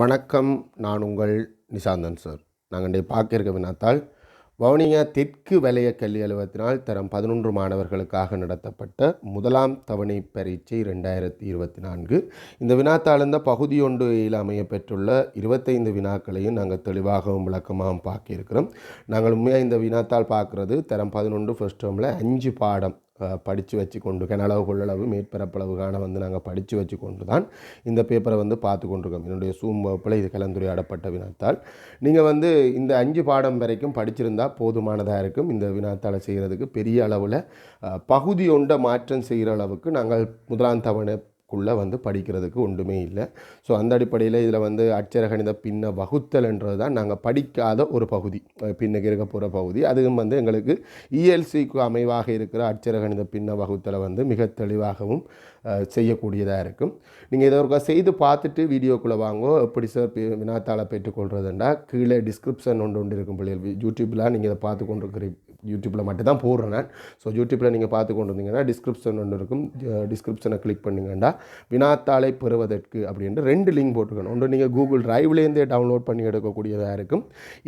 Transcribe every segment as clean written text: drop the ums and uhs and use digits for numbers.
வணக்கம். நான் உங்கள் நிசாந்தன் சார். நாங்கள் இன்றைய பார்க்க இருக்க வினாத்தால் வவுனியா தெற்கு வலய கல்வி அலுவலகத்தினால் தரம் 11 மாணவர்களுக்காக நடத்தப்பட்ட முதலாம் தவணை பரீட்சை 2024. இந்த வினாத்தால் இந்த பகுதி ஒன்றில் அமைய பெற்றுள்ள 25 வினாக்களையும் நாங்கள் தெளிவாகவும் விளக்கமாகவும் பார்க்க இருக்கிறோம். நாங்கள் உண்மையாக இந்த வினாத்தால் பார்க்குறது தரம் 11 ஃபர்ஸ்ட் டேர்மில் 5 பாடம் படித்து வச்சு கொண்டு கனளவு கொள்ளளவு மேற்பரப்பளவு காண நாங்கள் படித்து வச்சு கொண்டு தான் இந்த பேப்பரை பார்த்து கொண்டிருக்கோம். என்னுடைய சூம் வகுப்பில் இது கலந்துரையாடப்பட்ட வினாத்தால் நீங்கள் இந்த 5 பாடம் வரைக்கும் படிச்சிருந்தால் போதுமானதாக இருக்கும். இந்த வினாத்தாளை செய்கிறதுக்கு பெரிய அளவில் பகுதி ஒன்றை மாற்றம் செய்கிற அளவுக்கு நாங்கள் முதலாம் தவணை படிக்கிறதுக்கு ஒன்றுமே இல்லை. ஸோ அந்த அடிப்படையில் இதில் அட்சர கணித பின்ன வகுத்தல் என்றது தான் நாங்கள் படிக்காத ஒரு பகுதி, பின்னுக்கு இருக்க போகிற பகுதி. அதுவும் எங்களுக்கு இஎல்சிக்கு அமைவாக இருக்கிற அட்சர கணித பின்ன வகுத்தலை மிக தெளிவாகவும் செய்யக்கூடியதாக இருக்கும். நீங்கள் இதை ஒரு செய்து பார்த்துட்டு வீடியோக்குள்ளே வாங்கோ. எப்படி சார் வினாத்தாளை பெற்றுக்கொள்கிறதுண்டா கீழே டிஸ்கிரிப்ஷன் ஒன்று இருக்கும் பிள்ளைகள். யூடியூப்பில் நீங்கள் இதை பார்த்து கொண்டிருக்கிற யூடியூப்பில் மட்டும் தான் போடுறேன் நான். ஸோ யூடியூப்பில் நீங்கள் பார்த்து கொண்டு வந்தீங்கன்னா டிஸ்கிரிப்ஷன் ஒன்று இருக்கும். டிஸ்கிரிப்ஷனை கிளிக் பண்ணிங்கன்னா வினாத்தாளை பெறுவதற்கு அப்படின்ட்டு 2 லிங்க் போட்டுக்கணும். ஒன்று நீங்கள் கூகுள் டிரைவ்லேருந்தே டவுன்லோட் பண்ணி எடுக்கக்கூடியதாக இருக்கும்,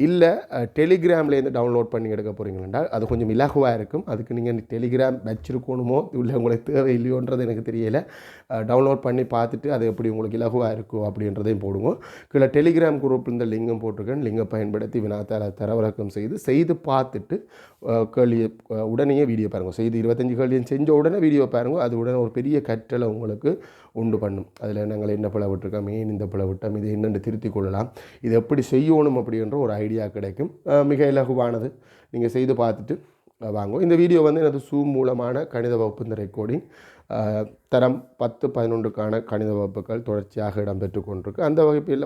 இல்லை டெலிகிராம்லேருந்து டவுன்லோட் பண்ணி எடுக்க போகிறீங்கன்னா அது கொஞ்சம் இலகுவாக இருக்கும். அதுக்கு நீங்கள் டெலிகிராம் வச்சுருக்கணுமோ இல்லை உங்களுக்கு தேவை இல்லையோன்றது எனக்கு தெரியலை. டவுன்லோட் பண்ணி பார்த்துட்டு அது எப்படி உங்களுக்கு இலகுவாக இருக்கும் அப்படின்றதையும் போடுங்க. கீழே டெலிகிராம் குரூப்பில் இந்த லிங்கும் போட்டிருக்கேன். லிங்கை பயன்படுத்தி வினாத்தாளை தரவிறக்கம் செய்து பார்த்துட்டு கேள்வி உடனே வீடியோ பாருங்கள். செய்து 25 கேள்வியும் செஞ்ச உடனே வீடியோ பாருங்கள். அது உடனே ஒரு பெரிய கற்றலை உங்களுக்கு உண்டு பண்ணும். அதில் நாங்கள் என்ன பிழை விட்டுருக்கோம், ஏன் இந்த பிழை விட்டோம், இது என்னென்று திருத்தி கொள்ளலாம், இது எப்படி செய்யணும் அப்படின்ற ஒரு ஐடியா கிடைக்கும். மிக இலகுவானது. நீங்கள் செய்து பார்த்துட்டு வாங்க. இந்த வீடியோ எனது சூம் மூலமான கணித வகுப்பு இந்த ரெக்கார்டிங் தரம் 10, 11க்கான கணித வகுப்புகள் தொடர்ச்சியாக இடம்பெற்று கொண்டிருக்கு. அந்த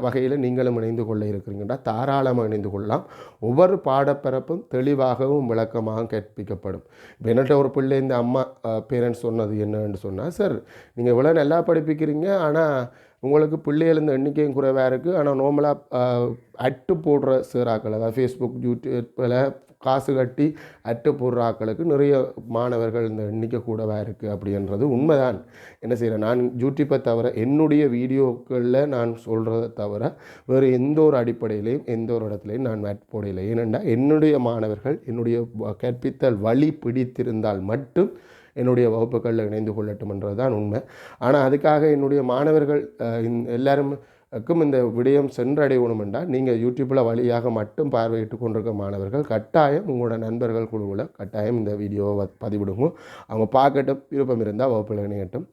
வகையில் நீங்களும் இணைந்து கொள்ள இருக்கிறீங்கன்னா தாராளமாக இணைந்து கொள்ளலாம். ஒவ்வொரு பாடப்பரப்பும் தெளிவாகவும் விளக்கமாகவும் கற்பிக்கப்படும். இப்போ என்னட்ட ஒரு பிள்ளை இந்த அம்மா பேரண்ட்ஸ் சொன்னது என்னன்னு சொன்னால், சார் நீங்கள் இவ்வளோ நல்லா படிப்பிக்கிறீங்க, ஆனால் உங்களுக்கு பிள்ளைகள் இந்த எண்ணிக்கையும் குறைவாக இருக்குது, ஆனால் நார்மலாக அட்டு போடுற சேராக்கள், அதாவது ஃபேஸ்புக் யூடியூப்பில் காசு கட்டி அட்டு போடுற ஆக்களுக்கு நிறைய மாணவர்கள் இந்த எண்ணிக்கை கூடவாக இருக்குது அப்படின்றது உண்மைதான். என்ன செய்கிறேன், நான் யூடியூப்பை தவிர என்னுடைய வீடியோக்களில் நான் சொல்கிறத தவிர வேறு எந்த ஒரு அடிப்படையிலையும் எந்த ஒரு இடத்துலையும் நான் மேட் போடையில்லை. ஏனென்றால் என்னுடைய மாணவர்கள் என்னுடைய கற்பித்தல் வழி பிடித்திருந்தால் மட்டும் என்னுடைய வகுப்புகளில் இணைந்து கொள்ளட்டும்ன்றது தான் உண்மை. ஆனால் அதுக்காக என்னுடைய மாணவர்கள் எல்லாருக்கும் இந்த விடயம் சென்றடையணும் என்றால் நீங்கள் யூடியூப்பில் வழியாக மட்டும் பார்வையிட்டு கொண்டிருக்க மாணவர்கள் கட்டாயம் உங்களோட நண்பர்கள் குழுவில் கட்டாயம் இந்த வீடியோவை பதிவிடுங்க. அவங்க பார்க்கட்டும், விருப்பம் இருந்தால் வகுப்பில் இணையட்டும்.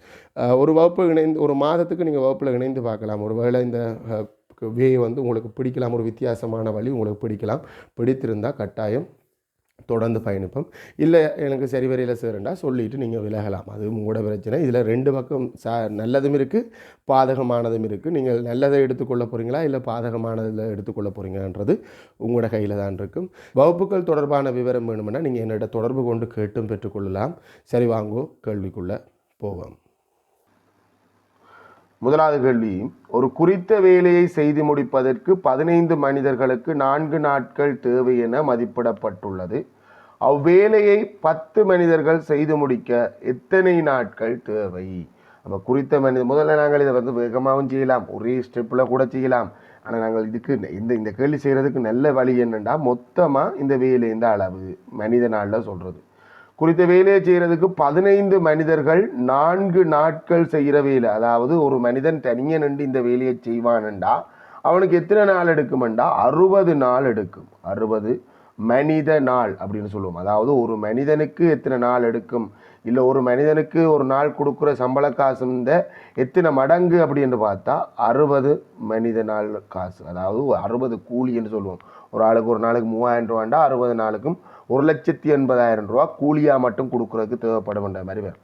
ஒரு வகுப்பு இணைந்து ஒரு மாதத்துக்கு நீங்கள் வகுப்பில் இணைந்து பார்க்கலாம். ஒருவேளை இந்த வே உங்களுக்கு பிடிக்கலாம், ஒரு வித்தியாசமான வழி உங்களுக்கு பிடித்திருந்தால் கட்டாயம் தொடர்ந்து பயணிப்போம். இல்லை எனக்கு சரி வரையில் சேருண்டா சொல்லிவிட்டு நீங்கள் விலகலாம். அது உங்களோட பிரச்சனை. இதில் 2 பக்கம் நல்லதும் இருக்குது, பாதகமானதும் இருக்குது. நீங்கள் நல்லதை எடுத்துக்கொள்ள போகிறீங்களா இல்லை பாதகமானதில் எடுத்துக்கொள்ள போகிறீங்கன்றது உங்களோட கையில் தான் இருக்கும். வகுப்புகள் தொடர்பான விவரம் வேணுமென்னா நீங்கள் என்னிட தொடர்பு கொண்டு கேட்டும் பெற்றுக்கொள்ளலாம். சரி, வாங்கோ கேள்விக்குள்ளே போவோம். முதலாவது கேள்வி, ஒரு குறித்த வேலையை செய்து முடிப்பதற்கு 15 மனிதர்களுக்கு 4 நாட்கள் தேவை என மதிப்பிடப்பட்டுள்ளது. அவ்வேலையை 10 மனிதர்கள் செய்து முடிக்க எத்தனை நாட்கள் தேவை? அப்போ குறித்த முதல்ல நாங்கள் இதை வேகமாகவும் செய்யலாம், ஒரே ஸ்டெப்பில் கூட செய்யலாம். ஆனால் நாங்கள் இதுக்கு இந்த கேள்வி செய்கிறதுக்கு நல்ல வழி என்னென்னா, மொத்தமாக இந்த வேலை இந்த அளவு மனித நாளில் சொல்கிறது. குறித்த வேலையை செய்கிறதுக்கு 15 மனிதர்கள் 4 நாட்கள் செய்கிற வேலை, அதாவது ஒரு மனிதன் தனியாக நின்று இந்த வேலையை செய்வான்டா அவனுக்கு எத்தனை நாள் எடுக்குமெண்டா 60 நாள் எடுக்கும். 60 மனித நாள் அப்படின்னு சொல்லுவோம். அதாவது ஒரு மனிதனுக்கு எத்தனை நாள் எடுக்கும், இல்லை ஒரு மனிதனுக்கு ஒரு நாள் கொடுக்குற சம்பள காசு இந்த எத்தனை மடங்கு அப்படின்னு பார்த்தா 60 மனித நாள் காசு, அதாவது 60 கூலி என்று சொல்லுவோம். ஒரு ஆளுக்கு ஒரு நாளுக்கு 3000 ரூபாண்டா 60 நாளுக்கும் 1,80,000 ரூபா கூலியாக மட்டும் கொடுக்குறதுக்கு தேவைப்படும்ன்ற மாதிரி வரும்.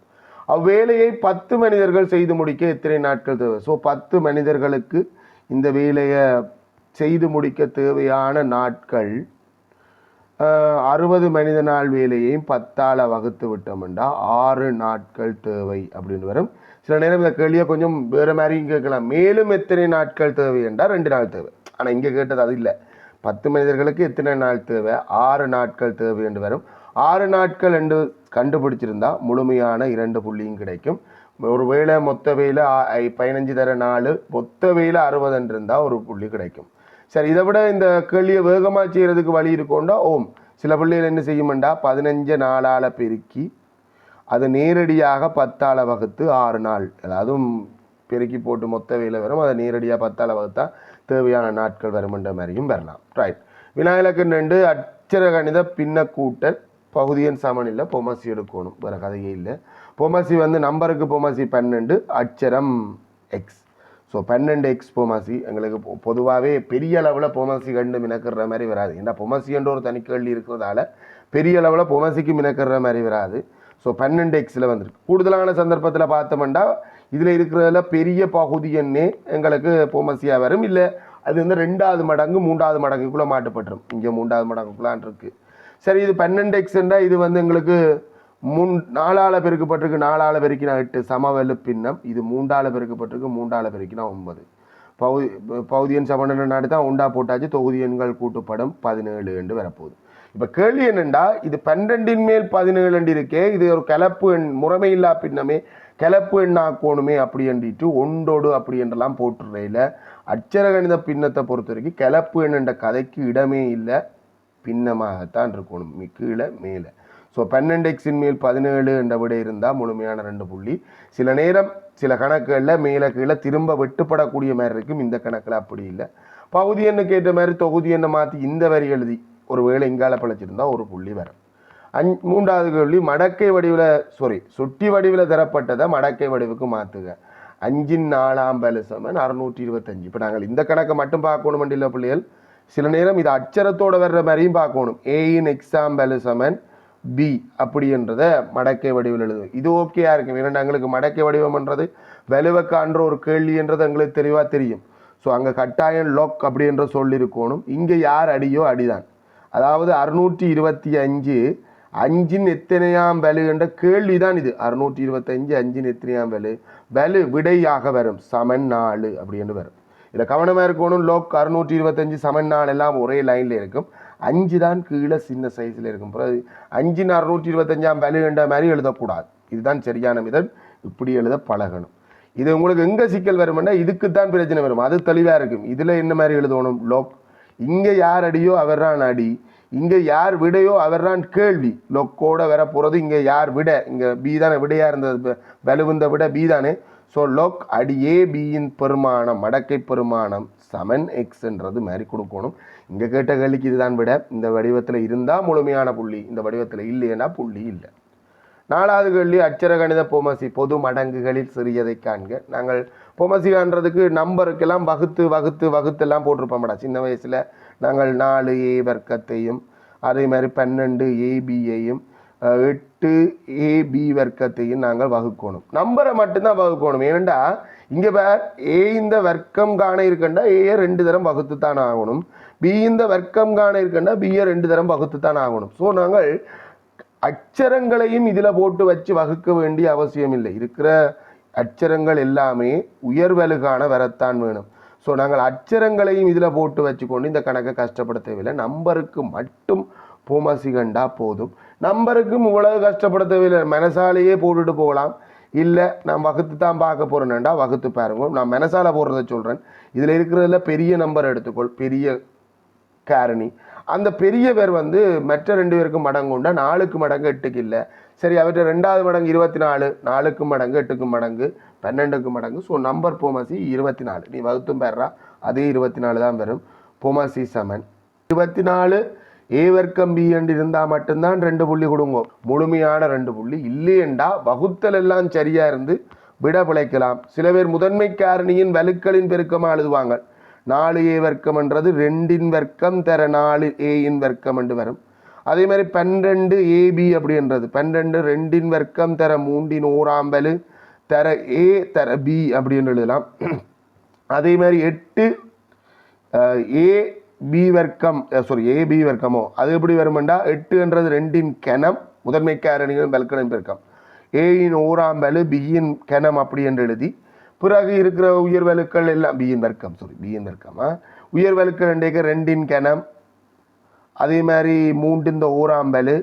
அவ்வேலையை 10 மனிதர்கள் செய்து முடிக்க எத்தனை நாட்கள் தேவை? ஸோ 10 மனிதர்களுக்கு இந்த வேலையை செய்து முடிக்க தேவையான நாட்கள் 60 மனித நாள் வேலையையும் 10ஆல் வகுத்து விட்டோம்னா 6 நாட்கள் தேவை அப்படின்னு வரும். சில நேரம் இந்த கேள்வியை கொஞ்சம் வேறு மாதிரியும் கேட்கலாம். மேலும் எத்தனை நாட்கள் தேவை என்றால் 2 நாள் தேவை. ஆனால் இங்கே கேட்டது அது இல்லை. 10 மனிதர்களுக்கு எத்தனை நாள் தேவை? 6 நாட்கள் தேவை என்று வரும். 6 நாட்கள் என்று கண்டுபிடிச்சிருந்தா முழுமையான 2 புள்ளியும் கிடைக்கும். ஒரு வேளை மொத்த வேலை 15 தர 4 மொத்த வேலை 60 இருந்தால் ஒரு புள்ளி கிடைக்கும். சரி, இதை விட இந்த கேள்வியை வேகமாக செய்கிறதுக்கு வழி இருக்கோண்டா சில பிள்ளைகள் என்ன செய்யுமெண்டா 15 4ஆல் பெருக்கி அது நேரடியாக 10ஆல் வகுத்து 6 நாள், அதுவும் பெருக்கி போட்டு மொத்த வேலை வரும், அதை நேரடியாக 10ஆல் வகுத்தா தேவையான நாட்கள் வருமென்ற மாதிரியும் வரலாம். ரைட். வினாயிலக்கு 2 அட்சர கணித பின்ன கூட்டல் பகுதியின் சமனில் பொமசி எடுக்கணும். வேறு கதையே இல்லை. பொமசி நம்பருக்கு பொமசி 12, அட்சரம் எக்ஸ். ஸோ 12 எக்ஸ் பொமசி எங்களுக்கு பொதுவாகவே பெரிய அளவில் பொமசி கண்டு மினக்கிற மாதிரி வராது. ஏன்னா பொமசின்ற ஒரு தனி கேள்வி இருக்கிறதால பெரிய அளவில் பொமசிக்கு மினக்கிற மாதிரி வராது. ஸோ 12 எக்ஸில் வந்துருக்கு. கூடுதலான சந்தர்ப்பத்தில் பார்த்தோம்னா இதில் இருக்கிறதுல பெரிய பகுதி எண்ணே எங்களுக்கு பொமசியாக வரும். இல்லை அது 2வது மடங்கு 3வது மடங்குக்குள்ளே மாட்டுப்பட்டுரும். இங்கே 3வது மடங்குக்குள்ளான் இருக்குது. சரி, இது 12 எக்ஸ்ன்றா இது எங்களுக்கு 4ஆல் பெருக்கப்பட்டிருக்கு, 4ஆல் பெருக்கினா 8 சமவெளு பின்னம். இது 3ஆல் பெருக்கப்பட்டிருக்கு, 3ஆல் பெருக்கினா 9. பகுதியன் சமண நாடு தான் உண்டா போட்டாச்சு. தொகுதி எண்கள் கூட்டுப்படும் 17 என்று வரப்போகுது. இப்போ கேள்வி என்னென்னா இது 12 மேல் 17 இருக்கே, இது ஒரு கலப்பு எண், முறைமையில்லா பின்னமே கலப்பு எண்ணாக்கோணுமே அப்படி என்றிட்டு ஒன்றோடு அப்படி என்றெல்லாம் போட்டுறையில் அட்சர கணித பின்னத்தை பொறுத்த வரைக்கும் கலப்பு எண்ணுன்ற கதைக்கு இடமே இல்லை, பின்னமாகத்தான் இருக்கணும், கீழே மேலே. ஸோ 12 எக்ஸின் மேல் 17 என்ற விட இருந்தால் முழுமையான 2 புள்ளி. சில நேரம் சில கணக்குகளில் மேலே கீழே திரும்ப வெட்டுப்படக்கூடிய மாதிரி இருக்கும். இந்த கணக்கில் அப்படி இல்லை. பகுதி எண்ணுக்கு ஏற்ற மாதிரி தொகுதி எண்ணை மாற்றி இந்த வரி எழுதி ஒரு வேளை இங்கால பழச்சிருந்தா ஒரு புள்ளி வரும். 3வது கேள்வி மடக்கை வடிவில் சுட்டி வடிவில் தரப்பட்டதை மடக்கை வடிவுக்கு மாற்றுக. 5 4 சமன் 625. இப்போ நாங்கள் இந்த கணக்கை மட்டும் பார்க்கணும் இல்லை பிள்ளைகள், சில நேரம் இது அச்சரத்தோடு வர்ற மாதிரியும் பார்க்கணும். ஏயின் எக்ஸாம்பிள் சமன் பி அப்படின்றத மடக்கை வடிவில் எழுதும். இது ஓகேயா இருக்கும். ஏன்னா எங்களுக்கு மடக்கை வடிவம்ன்றது வலுவக்கான்ற ஒரு கேள்வின்றது எங்களுக்கு தெளிவாக தெரியும். ஸோ அங்கே கட்டாயம் லொக் அப்படின்ற சொல்லியிருக்கணும். இங்கே யார் அடியோ அடிதான். அதாவது 625 5 எத்தனையாம் வலு என்ற கேள்வி தான் இது. 625 5 எத்தனையாம் வலு விடையாக வரும் சமன் 4 அப்படின்னு வரும். இதில் கவனமாக இருக்கணும். லோக் 625 சமன் 4 எல்லாம் ஒரே லைனில் இருக்கும். 5 தான் கீழே சின்ன சைஸில் இருக்கும். பிறகு 5 625ஆம் வலு என்ற மாதிரி எழுதக்கூடாது. இதுதான் சரியான விதம். இப்படி எழுத பழகணும். இது உங்களுக்கு எங்கே சிக்கல் வரும்னா இதுக்கு தான் பிரச்சனை வரும். அது தெளிவாக இருக்கும். இதில் என்ன மாதிரி எழுதணும்? லோக் இங்கே யார் அடியோ அவர்தான் அடி, இங்கே யார் விடையோ அவர்தான் கேள்வி. லொக்கோட வர போகிறது இங்கே யார் விட, இங்கே பி தானே விடையாக இருந்தது, வலுவுந்த விட பி தானே. ஸோ லொக் அடியே பியின் பெருமானம் மடக்கை பெருமானம் சமன் எக்ஸ்ன்றது மாதிரி கொடுக்கணும். இங்கே கேட்ட கேள்விக்கு இதுதான் விட. இந்த வடிவத்தில் இருந்தால் முழுமையான புள்ளி, இந்த வடிவத்தில் இல்லைன்னா புள்ளி இல்லை. 4வது கேள்வி அட்சர கணித பொமசி பொது மடங்குகளில் சிறியதை காண்க. நாங்கள் பொமசி காண்றதுக்கு நம்பருக்கெல்லாம் வகுத்தெல்லாம் போட்டிருப்போம்டா. சின்ன வயசில் நாங்கள் 4a வர்க்கத்தையும் அதே மாதிரி 12 ab-யையும் 8 ab வர்க்கத்தையும் நாங்கள் வகுக்கணும். நம்பரை மட்டும்தான் வகுக்கணும். ஏனெண்டா இங்கே ஏ இந்த வர்க்கம் காண இருக்கண்டா ஏயை 2 தரம் வகுத்து தான் ஆகணும். பி இந்த வர்க்கம் காண இருக்கண்டா பியை 2 தரம் வகுத்து தான் ஆகணும். ஸோ நாங்கள் அச்சரங்களையும் இதில் போட்டு வச்சு வகுக்க வேண்டிய அவசியம் இல்லை. இருக்கிற அச்சரங்கள் எல்லாமே உயர்வலுகான வரத்தான் வேணும். ஸோ நாங்கள் அச்சரங்களையும் இதில் போட்டு வச்சுக்கொண்டு இந்த கணக்கை கஷ்டப்பட தேவையில்லை. நம்பருக்கு மட்டும் பொமசி கண்டா போதும். நம்பருக்கும் இவ்வளவு கஷ்டப்பட தேவையில்லை. மனசாலேயே போட்டுட்டு போகலாம். இல்லை நான் வகுத்து தான் பார்க்க போகிறேன்டா வகுத்து பாருங்க. நான் மனசால போடுறத சொல்கிறேன். இதில் இருக்கிறதுல பெரிய நம்பர் எடுத்துக்கொள், பெரிய காரணி. அந்த பெரிய பேர் மற்ற 2 பேருக்கும் மடங்கு உண்டா 4க்கு மடங்கு 8க்கு இல்லை. சரி, அவற்றை 2வது மடங்கு 24, 4க்கு மடங்கு 8க்கு மடங்கு 12க்கு மடங்கு. ஸோ நம்பர் பொமசி 24. நீ வகுத்தும் பெறா அதே 24 தான் வரும். பொமசி சமன் 24 ஏ வர்க்கம் பி என்று இருந்தால் மட்டும்தான் 2 புள்ளி கொடுங்க, முழுமையான 2 புள்ளி. இல்லையெண்டா வகுத்தல் எல்லாம் சரியா இருந்து விட பிழைக்கலாம். சில பேர் முதன்மை காரணியின் வலுக்களின் பெருக்கமாக எழுதுவாங்க. 4a வர்க்கம் என்றது 2 வர்க்கம் தர 4a வர்க்கம் என்று வரும். அதே மாதிரி 12 ab அப்படின்றது 12 2 வர்க்கம் தர 3 வலு தர a தர b அப்படின்னு எழுதலாம். அதே மாதிரி 8 ab வர்க்கம் ab வர்க்கமோ அது எப்படி வருமெண்டா 8ன்றது 2 கணம் முதன்மை காரணிகள் வல்கணின் பெருக்கம், a-ன் 1 வலு b-ன் கணம் அப்படி என்று எழுதி பிறகு இருக்கிற உயர் வலுக்கள் எல்லாம் பியின் வர்க்கம் உயர் வலுக்கள் 2 கணம், அதே மாதிரி 3 வலு,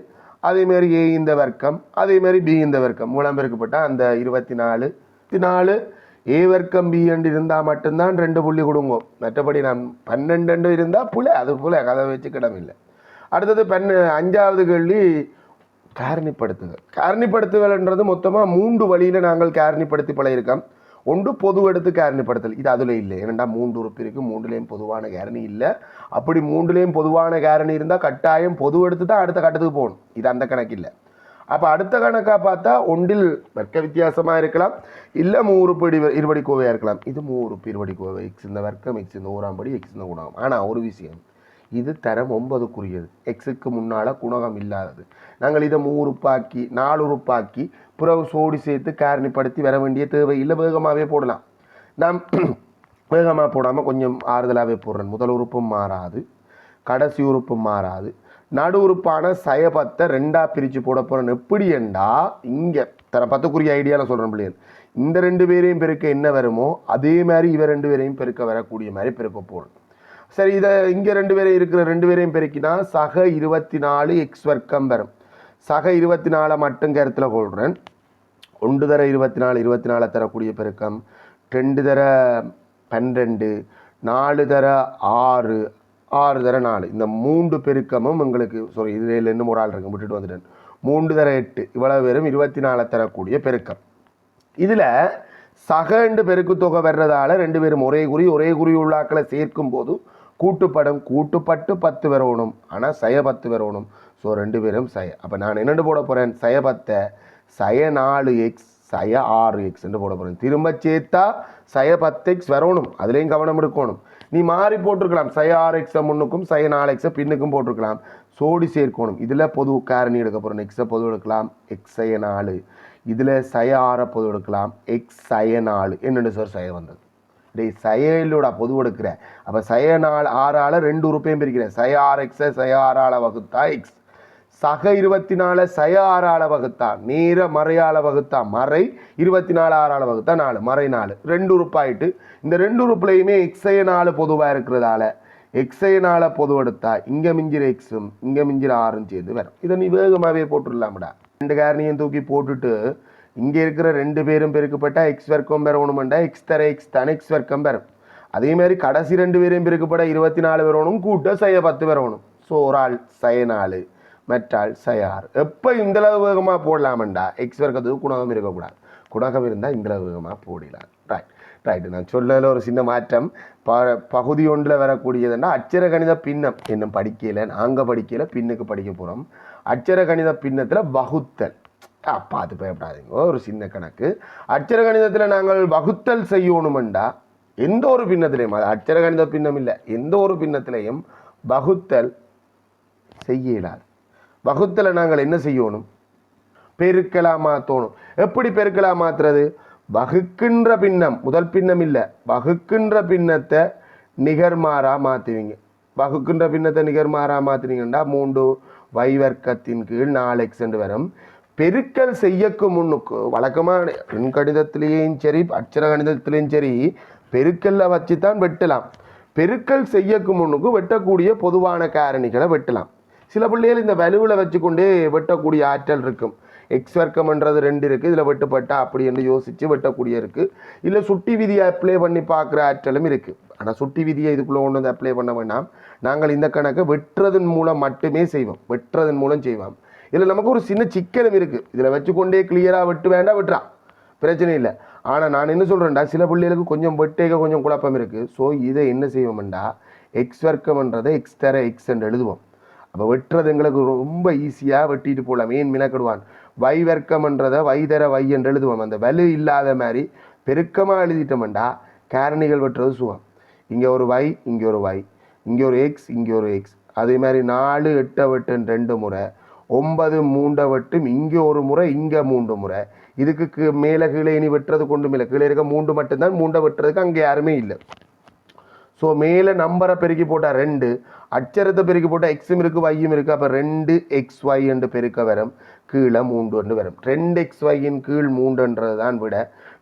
அதே மாதிரி ஏ இந்த வர்க்கம், அதே மாதிரி பி இந்த வர்க்கம் மூலம் பெருக்கப்பட்டால் அந்த 24 24 ஏ வர்க்கம் பி என்று இருந்தால் மட்டும்தான் 2 புள்ளி கொடுங்க. மற்றபடி நான் 12 இருந்தால் புல அது புல கதை வச்சு கிடமில்லை. அடுத்தது 5வது கேள்வி காரணிப்படுத்துதல். காரணிப்படுத்துதல்ன்றது மொத்தமாக 3 வழியில் நாங்கள் காரணிப்படுத்தி பழகிருக்கோம். ஒன்று பொது எடுத்து காரணிப்படுத்தல், இது அதில் இல்லை. ஏன்னா 3 உறுப்பு இருக்குது, 3லேயும் பொதுவான காரணி இல்லை. அப்படி 3லேயும் பொதுவான காரணி இருந்தால் கட்டாயம் பொது எடுத்து தான் அடுத்த கட்டத்துக்கு போகணும். இது அந்த கணக்கு இல்லை. அப்போ அடுத்த கணக்காக பார்த்தா ஒன்றில் வர்க்க வித்தியாசமாக இருக்கலாம், இல்லை 3 உறுப்பு இருபடி கோவையாக இருக்கலாம். இது 3 உறுப்பு இருபடி கோவை, எக்ஸ் இந்த வர்க்கம், எக்ஸ் இந்த ஓராம் படி, எக்ஸ் இந்த குணகம். ஆனால் ஒரு விஷயம், இது தரம் 9க்குரியது, எக்ஸுக்கு முன்னால் குணகம் இல்லாதது. நாங்கள் இதை 3 உறுப்பாக்கி 4 உறுப்பாக்கி பிறகு சோடி சேர்த்து காரணிப்படுத்தி வர வேண்டிய தேவை இல்லை. வேகமாகவே போடலாம். நாம் வேகமாக போடாமல் கொஞ்சம் ஆறுதலாகவே போடுறேன். முதல் உறுப்பும் மாறாது, கடைசி உறுப்பும் மாறாது, நடு உறுப்பான சயபத்தை 2ஆக பிரித்து போட போகிறேன். எப்படி என்றா இங்கே தர 10க்குரிய ஐடியாவில் சொல்கிறேன் பிள்ளைகள். இந்த 2 பேரையும் பெருக்க என்ன வருமோ அதே மாதிரி இவ 2 பேரையும் பெருக்க வரக்கூடிய மாதிரி பெருக்க போகிறேன். சரி, இதை இங்கே 2 பேரை இருக்கிற 2 பேரையும் பெருக்கினா சக 24 எக்ஸ் வர்க்கம் வரும். சக 24 மட்டும் கருத்தில் கொள்கிறேன். 1 தர 24 தரக்கூடிய பெருக்கம், 2 தர 12, 4 தர 6, 6 தர 4, இந்த 3 பெருக்கமும் உங்களுக்கு இதில் இன்னும் ஒரு ஆள் இருக்கு விட்டுட்டு வந்துட்டேன். 3 தர 8 இவ்வளவு பேரும் 24 தரக்கூடிய பெருக்கம். இதில் சகண்டு பெருக்கு தொகை வர்றதால 2 பேரும் ஒரே குறி உள்ளாக்களை சேர்க்கும் போது கூட்டுப்படும், கூட்டுப்பட்டு 10 வரணும். ஆனால் சய 10 வரணும். ஸோ 2 பேரும் சய. அப்போ நான் என்னென்னு போட போகிறேன், சய 10 சய 4x சய 6x என்று போட போகிறேன். திரும்ப சேர்த்தா சய 10x வரணும், அதுலேயும் கவனம் எடுக்கணும். நீ மாறி போட்டிருக்கலாம், சய 6x முன்னுக்கும் சய 4x பின்னுக்கும் போட்டிருக்கலாம். சோடி சேர்க்கணும். இதில் பொது காரணி எடுக்க போகிறோம். எக்ஸை பொது எடுக்கலாம், எக்ஸ் சய 4. இதில் சய 6 பொது எடுக்கலாம், எக்ஸ் சய 4. என்னென்னு சார் சய வந்தது? டேய் சயலோட பொது எடுக்கிற. அப்போ சய 4 6ஆல் 2 உறுப்பையும் பிரிக்கிறேன். சய 6x சய 6ஆல் வகுத்தா எக்ஸ், சக 24 சய 6ஆல் வகுத்தா நேர மறையால் வகுத்தா மறை, 24 6ஆல் வகுத்தா 4 மறை 4, 2 உறுப்பாயிட்டு. இந்த 2 உறுப்புலையுமே எக்ஸைய 4 பொதுவாக இருக்கிறதால எக்ஸைய 4 பொது எடுத்தா இங்கே மிஞ்சிற எக்ஸும் இங்கே மிஞ்சிற 6ம் சேர்ந்து வரும். இதை நீ வேகமாகவே போட்டுடலாம்டா. 2 காரணியும் தூக்கி போட்டுட்டு இங்கே இருக்கிற 2 பேரும் பெருக்கப்பட்டா எக்ஸ் வர்க்கம் பெறணுமெண்டா எக்ஸ் தர எக்ஸ் தானே எக்ஸ் வர்க்கம் பெறும். அதே மாதிரி கடைசி 2 பேரையும் பெருக்கப்பட 24 வரணும், கூட்ட சய 10 வரணும். ஸோ ஒரு ஆள் சய 4, மற்றாள் சய 6. எப்போ இந்தளவு வேகமாக போடலாமண்டா எக்ஸ் வர்க்கத்துக்கு குணகம் இருக்கக்கூடாது. குணகம் இருந்தால் இந்தளவு வேகமாக போடலாம். ரைட்டு. நான் சொல்லல ஒரு சின்ன மாற்றம். பகுதி 1ல் வரக்கூடியதுன்னா அச்சர கணித பின்னம் இன்னும் படிக்கல, நாங்கள் படிக்கல, பின்னுக்கு படிக்க போகிறோம். அச்சர கணித பின்னத்தில் வகுத்தல் பார்த்து பயப்படாதீங்க, ஒரு சின்ன கணக்கு. அச்சர கணிதத்தில் நாங்கள் வகுத்தல் செய்யணுமெண்டா எந்த ஒரு பின்னத்திலையும், அது அச்சர கணித பின்னம் இல்லை, எந்த ஒரு பின்னத்திலையும் வகுத்தல் செய்ய இயலாது. வகுத்தலை நாங்கள் என்ன செய்யணும், பெருக்கலாம் மாற்றணும். எப்படி பெருக்கலாம் மாற்றுறது? வகுக்கின்ற பின்னம், முதல் பின்னம் இல்லை, வகுக்கின்ற பின்னத்தை நிகர்மாறா மாற்றுவீங்க. வகுக்கின்ற பின்னத்தை நிகர்மாறா மாற்றினீங்கன்னா 3 y வர்க்கத்தின் கீழ் 4x என்று வரும். பெருக்கல் செய்யக்கு முன்னுக்கு வழக்கமான எண் கணிதத்திலேயும் சரி அச்சர கணிதத்திலையும் சரி பெருக்கல்ல வச்சு தான் வெட்டலாம். பெருக்கல் செய்யக்கு முன்னுக்கு வெட்டக்கூடிய பொதுவான காரணிகளை வெட்டலாம். சில பிள்ளைகள் இந்த வலுவில் வச்சுக்கொண்டே வெட்டக்கூடிய ஆற்றல் இருக்கும். எக்ஸ் வர்க்கம்ன்றது 2 இருக்குது, இதில் வெட்டுப்பட்டா அப்படி என்று யோசித்து வெட்டக்கூடிய இருக்குது. இல்லை சுட்டி விதியை அப்ளை பண்ணி பார்க்குற ஆற்றலும் இருக்குது. ஆனால் சுட்டி விதியை இதுக்குள்ளே கொண்டு வந்து அப்ளை பண்ண வேண்டாம். நாங்கள் இந்த கணக்கை வெட்டுறதன் மூலம் மட்டுமே செய்வோம், வெட்டுறதன் மூலம் செய்வோம். இதில் நமக்கு ஒரு சின்ன சிக்கலும் இருக்குது. இதில் வச்சுக்கொண்டே கிளியராக வெட்டு வேண்டாம், வெட்டுறான் பிரச்சனை இல்லை. ஆனால் நான் என்ன சொல்கிறேன்டா, சில பிள்ளைகளுக்கு கொஞ்சம் வெட்டேக்க கொஞ்சம் குழப்பம் இருக்குது. ஸோ இதை என்ன செய்வோம்டா, எக்ஸ் வர்க்கம்ன்றதை எக்ஸ் தர எக்ஸ் என்று எழுதுவோம். அப்போ வெட்டுறது எங்களுக்கு ரொம்ப ஈஸியாக வெட்டிட்டு போகலாம். ஏன் மினக்கிடுவான், வை வர்க்கம்ன்றதை வை தர வை என்று எழுதுவோம். அந்த வலு இல்லாத மாதிரி பெருக்கமாக எழுதிட்டோம்டா காரணிகள் வெட்டுறது சுகம். இங்கே ஒரு வை, இங்கே ஒரு வை, இங்கே ஒரு எக்ஸ், இங்கே ஒரு எக்ஸ். அதே மாதிரி 4 8 வெட்டுன்னு 2 முறை, 9 3 வெட்டும் இங்கே ஒரு முறை, இங்கே 3 முறை. இதுக்கு மேலே கீழே இனி வெட்டுறது கொண்டு மேலே கீழே இருக்க 3 மட்டும்தான், 3 வெட்டுறதுக்கு அங்கே யாருமே இல்லை. ஸோ மேலே நம்பரை பெருக்கி போட்டால் 2, அச்சரத்தை பெருக்கி போட்டால் எக்ஸும் இருக்குது வையும் இருக்குது. அப்போ 2xy என்று பெருக்க வரும், கீழே 3 என்று வரும். 2xyயின் கீழ் 3ன்றது தான் விட.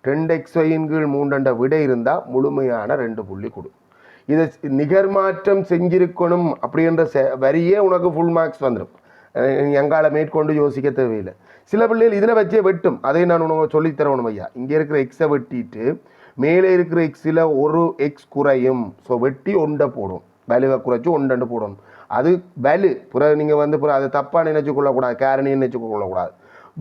2xyயின் கீழ் 3 விட இருந்தால் முழுமையான 2 புள்ளி கொடு. இதை நிகர்மாற்றம் செஞ்சிருக்கணும் அப்படின்ற வரியே உனக்கு ஃபுல் மார்க்ஸ் வந்துடும். எங்கால மேற்கொண்டு யோசிக்க தேவையில்லை. சில பிள்ளைகள் இதில் வச்சே வெட்டும். அதை நான் உனக்கு சொல்லித்தரணும் ஐயா. இங்கே இருக்கிற எக்ஸை வெட்டிட்டு மேலே இருக்கிற எக்ஸில் ஒரு எக்ஸ் குறையும். ஸோ வெட்டி ஒன்றை போடும், வலுவை குறைச்சி ஒன்று போடணும். அது வலு பிறகு நீங்கள் வந்து அதை தப்பாக நினைச்சு கொள்ளக்கூடாது, கேரணி நினைச்சு கொள்ளக்கூடாது.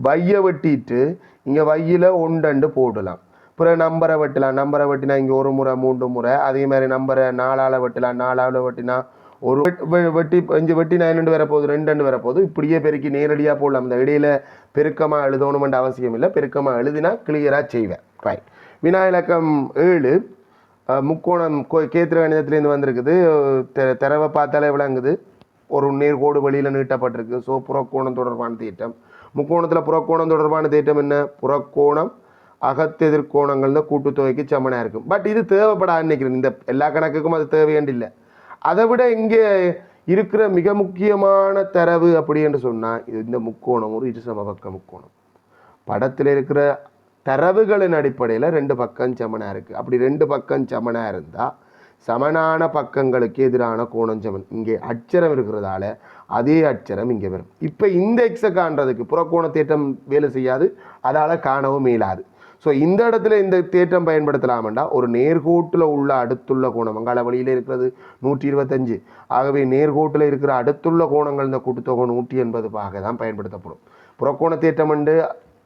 வையை வெட்டிட்டு இங்கே வையில் ஒன்று போடலாம். பிறகு நம்பரை வெட்டலாம். நம்பரை வெட்டினா இங்கே ஒரு முறை 3 முறை. அதே மாதிரி நம்பரை 4ஆல் வெட்டலாம். 4ஆல் வெட்டினா ஒரு வெட்டி இங்கே வெட்டினா 2 வரப்போகுது, 2 வரப்போகுது. இப்படியே பெருக்கி நேரடியாக போடலாம். இந்த இடையில பெருக்கமாக எழுதணுமென்ற அவசியம் இல்லை. பெருக்கமாக எழுதினா கிளியராக செய்வேன். ரைட். வினா இலக்கம் 7 முக்கோணம் கேத்திர கணிதத்திலேருந்து வந்திருக்குது. தரவை பார்த்தாலே விளங்குது. ஒரு நேர்கோடு வெளியில் நீட்டப்பட்டிருக்கு. ஸோ புறக்கோணம் தொடர்பான தேட்டம். முக்கோணத்தில் புறக்கோணம் தொடர்பான தேட்டம் என்ன? புறக்கோணம் அகத்தெதிர்கோணங்கள் தான் கூட்டுத்தொகைக்கு சமனாக இருக்கும். பட் இது தேவைப்படாது நினைக்கிறேன். இந்த எல்லா கணக்குக்கும் அது தேவையாண்டில்லை. அதை விட இங்கே இருக்கிற மிக முக்கியமான தரவு அப்படி என்று சொன்னால் இது இந்த முக்கோணம் ஒரு இருசமபக்க முக்கோணம். படத்தில் இருக்கிற தரவுகளின் அடிப்படையில் 2 பக்கம் சமனாக இருக்குது. அப்படி 2 பக்கம் சமனாக இருந்தால் சமனான பக்கங்களுக்கு எதிரான கோணம் சமன். இங்கே அட்சரம் இருக்கிறதால அதே அட்சரம் இங்கே வரும். இப்போ இந்த எக்ஸை காண்றதுக்கு புறக்கோண தேட்டம் வேலை செய்யாது, அதால் காணவும் மேலாது. ஸோ இந்த இடத்துல இந்த தேட்டம் பயன்படுத்தலாம்டா ஒரு நேர்கோட்டில் உள்ள அடுத்துள்ள கோணம் வங்காள வழியில் இருக்கிறது 125. ஆகவே நேர்கோட்டில் இருக்கிற அடுத்துள்ள கோணங்கள் இந்த கூட்டுத்தொகை 180 தான் பயன்படுத்தப்படும். புறக்கோண தேட்டம்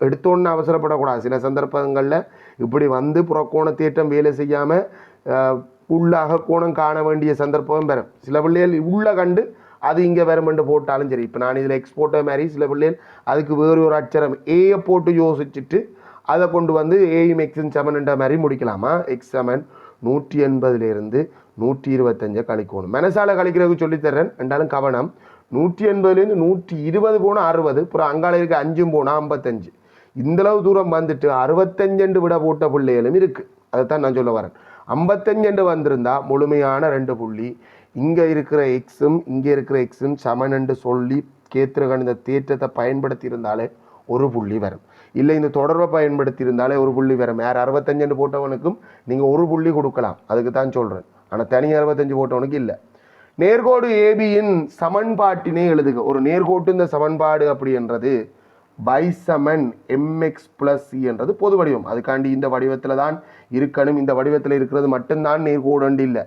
எடுத்தோன்னு அவசரப்படக்கூடாது. சில சந்தர்ப்பங்களில் இப்படி வந்து புறக்கோண தேட்டம் வேலை செய்யாமல் உள்ளாக கோணம் காண வேண்டிய சந்தர்ப்பம் பெறும். சில பிள்ளைகள் உள்ள கண்டு அது இங்கே வருமென்று போட்டாலும் சரி. இப்போ நான் இதில் எக்ஸ்போர்ட்டை மாதிரி சில பிள்ளைகள் அதுக்கு வேறு ஒரு அட்சரம் ஏயை போட்டு யோசிச்சுட்டு அதை கொண்டு வந்து ஏயும் எக்ஸின் சமன்ன்ற மாதிரி முடிக்கலாமா? எக்ஸ் சமன் 180லேருந்து 125 கழிக்கணும். மனசால கழிக்கிறதுக்கு சொல்லித்தர்றேன். ரெண்டாலும் கவனம். 180லேருந்து 120 போனால் 60, அப்புறம் அங்கால இருக்க 5 போனால் 55. இந்தளவு தூரம் வந்துட்டு 65 விட போட்ட பிள்ளைகளும் இருக்குது. அதைத்தான் நான் சொல்ல வரேன். 55 வந்திருந்தால் முழுமையான 2 புள்ளி. இங்கே இருக்கிற எக்ஸும் இங்கே இருக்கிற எக்ஸும் சமன் என்று சொல்லி கேத்திர கணித தேற்றத்தை பயன்படுத்தி இருந்தாலே ஒரு புள்ளி வரும். இல்லை இந்த தொடர்பை பயன்படுத்தி இருந்தாலே ஒரு புள்ளி வரும். யார் 65 போட்டவனுக்கும் நீங்கள் ஒரு புள்ளி கொடுக்கலாம். அதுக்கு தான் சொல்கிறேன். ஆனால் தனி 65 போட்டவனுக்கு இல்லை. நேர்கோடு ஏபியின் சமன்பாட்டினை எழுதுக. ஒரு நேர்கோட்டு இந்த சமன்பாடு அப்படி என்றது பை சமன் எம்எக்ஸ் பிளஸ் சி என்றது பொது வடிவம். அதுக்காண்டி இந்த வடிவத்தில் தான் இருக்கணும். இந்த வடிவத்தில் இருக்கிறது மட்டும்தான் நேர்கோடு இல்லை.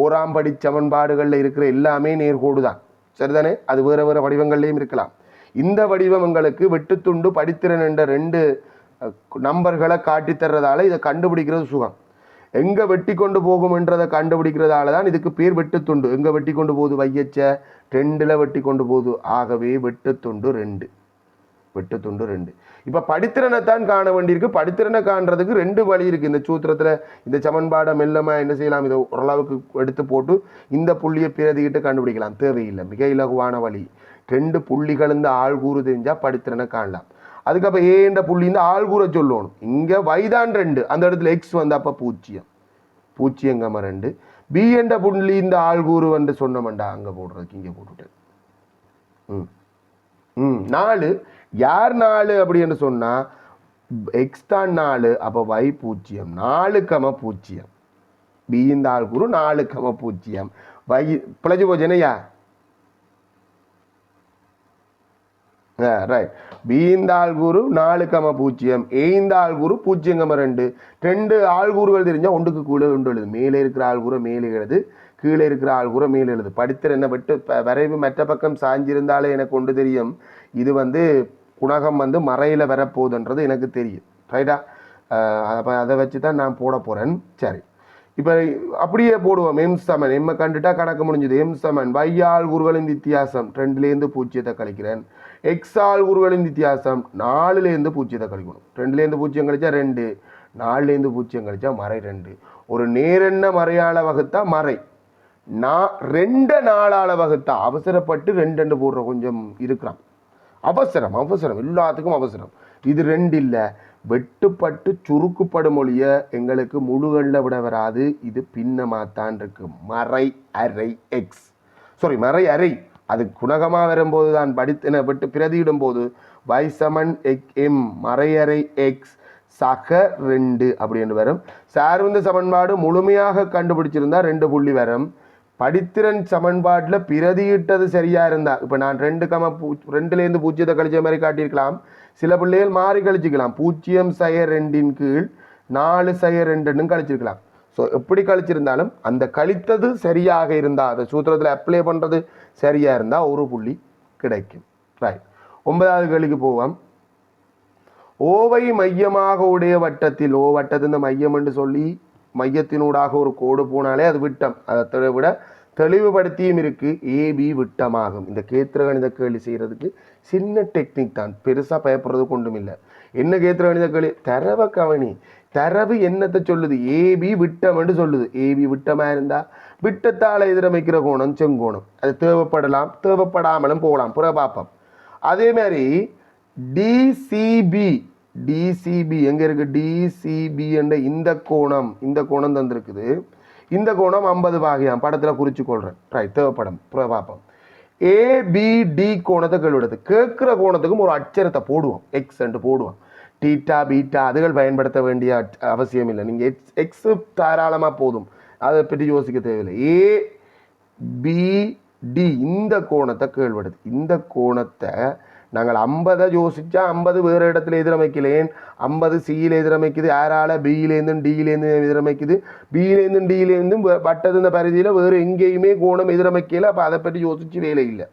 ஓராம் படி சமன்பாடுகளில் இருக்கிற எல்லாமே நேர்கோடு தான். சரிதானே? அது வேறு வேறு வடிவங்கள்லேயும் இருக்கலாம். இந்த வடிவம் எங்களுக்கு வெட்டுத்துண்டு படித்திறன் என்ற 2 நம்பர்களை காட்டித்தர்றதால இதை கண்டுபிடிக்கிறது சுகம். எங்கே வெட்டி கொண்டு போகும் என்றதை கண்டுபிடிக்கிறதால தான் இதுக்கு பேர் வெட்டுத்துண்டு. எங்கே வெட்டி கொண்டு போகுது? வையச்ச 2ல் வெட்டி கொண்டு போகுது. ஆகவே வெட்டுத்துண்டு 2. வெட்டுத்துண்டு 2. இப்போ படித்திறனைத்தான் காண வேண்டியிருக்கு. படித்திறனை காண்றதுக்கு 2 வழி இருக்குது. இந்த சூத்திரத்தில் இந்த சமன்பாடை மெல்லமாக என்ன செய்யலாம்? இதை ஓரளவுக்கு எடுத்து போட்டு இந்த புள்ளியை பிரதிக்கிட்டு கண்டுபிடிக்கலாம். தேவையில்லை. மிக இலகுவான வழி. 2 புள்ளிகள் இந்த ஆள்கூறு தெரிஞ்சால் படித்திறனை காணலாம். அதுக்கப்புறம் ஏ என்ற புள்ளி இந்த ஆள்கூரை சொல்லணும். இங்கே வைதான் 2, அந்த இடத்துல எக்ஸ் வந்து அப்போ 0 0,2. பி என்ற புள்ளி இந்த ஆள்கூறு வந்து சொன்னோம்டா அங்கே போடுறதுக்கு இங்கே போட்டுட்டேன். 4 யார் 4 அப்படின்னு சொன்னால் எக்ஸ் தான் 4. அப்போ y 0 4,0. பி இந்த ஆள்கூறு 4,0. y பிழைச்சு போச்சுனையா? ரைட். பி இந்த ஆள்கூறு 4,0. ஏ இந்த ஆள்கூறு 0,2. 2 ஆள்கூறுகள் தெரிஞ்சால் ஒன்றுக்கு கீழே ஒன்று எழுது. மேலே இருக்கிற ஆள்கூரை மேலே எழுது, கீழே இருக்கிற ஆள்கூரை மேலே எழுது. படித்திற என்ன விட்டு வரைவு மற்ற பக்கம் சாஞ்சிருந்தாலே எனக்கு ஒன்று தெரியும். இது வந்து குணகம் வந்து மறையில் வரப்போகுதுன்றது எனக்கு தெரியும். ரைட்டா? அப்போ அதை வச்சு தான் நான் போட போகிறேன். சரி, இப்போ அப்படியே போடுவோம். எம் சமன் எம்மை கண்டுட்டா கணக்கு முடிஞ்சுது. எம் சமன் y ஆள்கூறுகளின் வித்தியாசம் 2லேருந்து 0 கழிக்கிறேன். எக்ஸ் ஆள்கூறுகளின் வித்தியாசம் 4லேருந்து 0 கழிக்கணும். 2லேருந்து 0 கழிச்சா 2, 4லேருந்து 0 கழிச்சா மறை 2. ஒரு நேரெண்ண மறையாள வகுத்தா மறை. 2 4ஆல் வகுத்தா அவசரப்பட்டு 2 போடுற கொஞ்சம் இருக்கிறான். அவசரம் எல்லாத்துக்கும் அவசரம். இது 2 இல்லை. வெட்டுப்பட்டு சுருக்குப்படும் மொழிய எங்களுக்கு முழுகளில் விட வராது. இது பின்னமாத்தான் இருக்கு. மறை அரை எக்ஸ், மறை அரை. அது குணகமாக வரும்போது தான் படித்தின வெட்டு பிரதியிடும் போது y சமன் எம் மறையறை எக்ஸ் சக 2 அப்படின்னு வரும். சார்ந்த சமன்பாடு முழுமையாக கண்டுபிடிச்சிருந்தா 2 புள்ளி வரும். படித்திறன் சமன்பாட்டில் பிரதியிட்டது சரியாக இருந்தால் இப்போ நான் 2,2லேருந்து 0 கழிச்ச மாதிரி காட்டியிருக்கலாம். சில பிள்ளைகள் மாறி கழிச்சிக்கலாம். 0/2 கீழ் 4/2 கழிச்சிருக்கலாம். ஸோ எப்படி கழிச்சிருந்தாலும் அந்த கழித்தது சரியாக இருந்தால் அந்த சூத்திரத்தில் அப்ளை பண்ணுறது சரியாக இருந்தால் ஒரு புள்ளி கிடைக்கும். ரைட். 9வது கேள்விக்கு போவோம். ஓவை மையமாக உடைய வட்டத்தில் வட்டத்தின் மையம் என்று சொல்லி மையத்தினூடாக ஒரு கோடு போனாலே அது விட்டம். அதை விட தெளிவுபடுத்தியும் இருக்கு ஏபி விட்டமாகும். இந்த கேத்திர கணித கேள்வி செய்யறதுக்கு சின்ன டெக்னிக் தான், பெருசா பயப்படுறது கொண்டும் இல்லை. என்ன கேத்திர கணித கேள்வி? தரவை கவனி. தரவு என்னத்தை சொல்லுது? ஏபி விட்டம் என்று சொல்லுது. ஏபி விட்டமா இருந்தா விட்டத்தால் எதிரமைக்கிற கோணம் செங்கோணம். அது தேவைப்படலாம், தேவைப்படாமலும் போகலாம். புற பார்ப்போம். அதே மாதிரி டிசிபி எங்க இருக்கு? டிசிபி என்ற இந்த கோணம் தந்திருக்குது. இந்த கோணம் 50 பாகையாம். படத்துல குறிச்சு கொள்றேன். ரைட். தேவைப்படும். பார்ப்போம். ஏபிடி கோணத்தை கேள்விடுது. கேட்கிற கோணத்துக்கும் ஒரு அச்சரத்தை போடுவோம். எக்ஸ் என்று போடுவோம். டீட்டா பீட்டா அதுகள் பயன்படுத்த வேண்டிய அவசியம் இல்லை. நீங்க எக்ஸ் தாராளமா போதும். அதை பற்றி யோசிக்க தேவையில்லை. ஏபிடி இந்த கோணத்தை கேள்விடுது. இந்த கோணத்தை நாங்கள் 50 யோசிச்சா 50 வேறு இடத்துல எதிரமைக்கலேன். 50 சியில் எதிரமைக்குது. யாரால பியிலேருந்தும் டியிலேருந்து எதிரமைக்குது. பியிலேருந்தும் டியிலேருந்தும் வட்டது இந்த பரிதியில் வேறு எங்கேயுமே கோணம் எதிரமைக்கல. அப்போ அதை பற்றி யோசிச்சு வேலை இல்லை.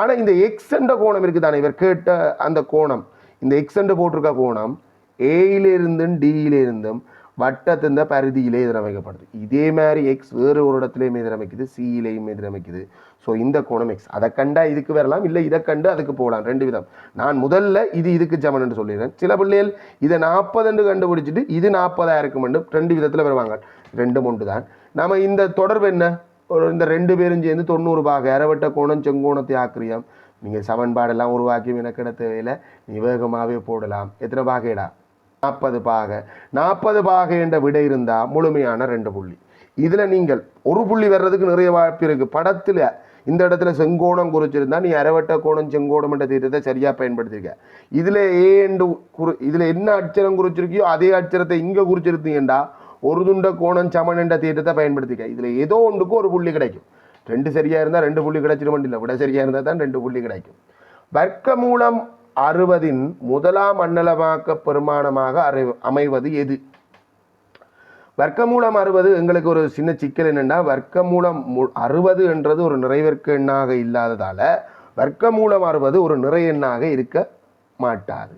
ஆனால் இந்த எக்ஸ் என்ற கோணம் இருக்குதானே, இவர் கேட்ட அந்த கோணம், இந்த எக்ஸ் என்று போட்டிருக்க கோணம் ஏயிலிருந்தும் டியிலிருந்தும் வட்டத்தின் பரிதியிலே எதிரமைக்கப்படுது. இதே மாதிரி எக்ஸ் வேறு ஒரு இடத்துலையும் எதிரமைக்குது, சியிலையும் எதிரமைக்குது. ஸோ இந்த கோணம் எக்ஸ். அதை கண்டா இதுக்கு வரலாம், இல்லை இதை கண்டு அதுக்கு போகலாம். 2 விதம். நான் முதல்ல இதுக்கு சமன் என்று சொல்லிடுறேன். சில பிள்ளைகள் இதை 40 என்று கண்டுபிடிச்சிட்டு இது 40 இருக்கும். 2 விதத்தில் வருவாங்க. 2 ஒன்று தான். நம்ம இந்த தொடர்பு என்ன? இந்த 2 பேரும் சேர்ந்து 90 பாகை அரைவட்ட கோணம் செங்கோணத்தை ஆக்கிரியம். நீங்கள் சமன்பாடெல்லாம் உருவாக்கி எனக்கு தேவையில்லை, நீ வேகமாகவே போடலாம். எத்தனை பாகைடா? 40 பாகை. 40 பாகை என்ற விடை இருந்தால் முழுமையான 2 புள்ளி. இதில் நீங்கள் ஒரு புள்ளி வர்றதுக்கு நிறைய வாய்ப்பு இருக்குது. படத்தில் இந்த இடத்துல செங்கோணம் குறிச்சிருந்தா நீ அரைவட்ட கோணம் செங்கோணம் என்ற தீர்த்தத்தை சரியாக பயன்படுத்திருக்க. இதில் இதில் என்ன அட்சரம் குறிச்சிருக்கியோ அதே அட்சரத்தை இங்கே குறிச்சிருந்தீங்கண்டா ஒரு துண்ட கோணம் சமன் என்ற தீர்த்தத்தை பயன்படுத்திக்க. இதில் ஏதோ ஒன்றுக்கு ஒரு புள்ளி கிடைக்கும். 2 சரியாக இருந்தால் 2 புள்ளி கிடைச்சிடும். இல்லை, விட சரியாக இருந்தால் தான் 2 புள்ளி கிடைக்கும். வர்க்கமூலம் 60 முதலாம் அண்ணளமாக்க பெருமானமாக அமைவது எது? வர்க்கமூலம் 60 எங்களுக்கு ஒரு சின்ன சிக்கல் என்னென்னா, வர்க்கமூலம் 60 என்றது ஒரு நிறைவர்க்க எண்ணாக இல்லாததால வர்க்கமூலம் 60 ஒரு நிறை எண்ணாக இருக்க மாட்டாது.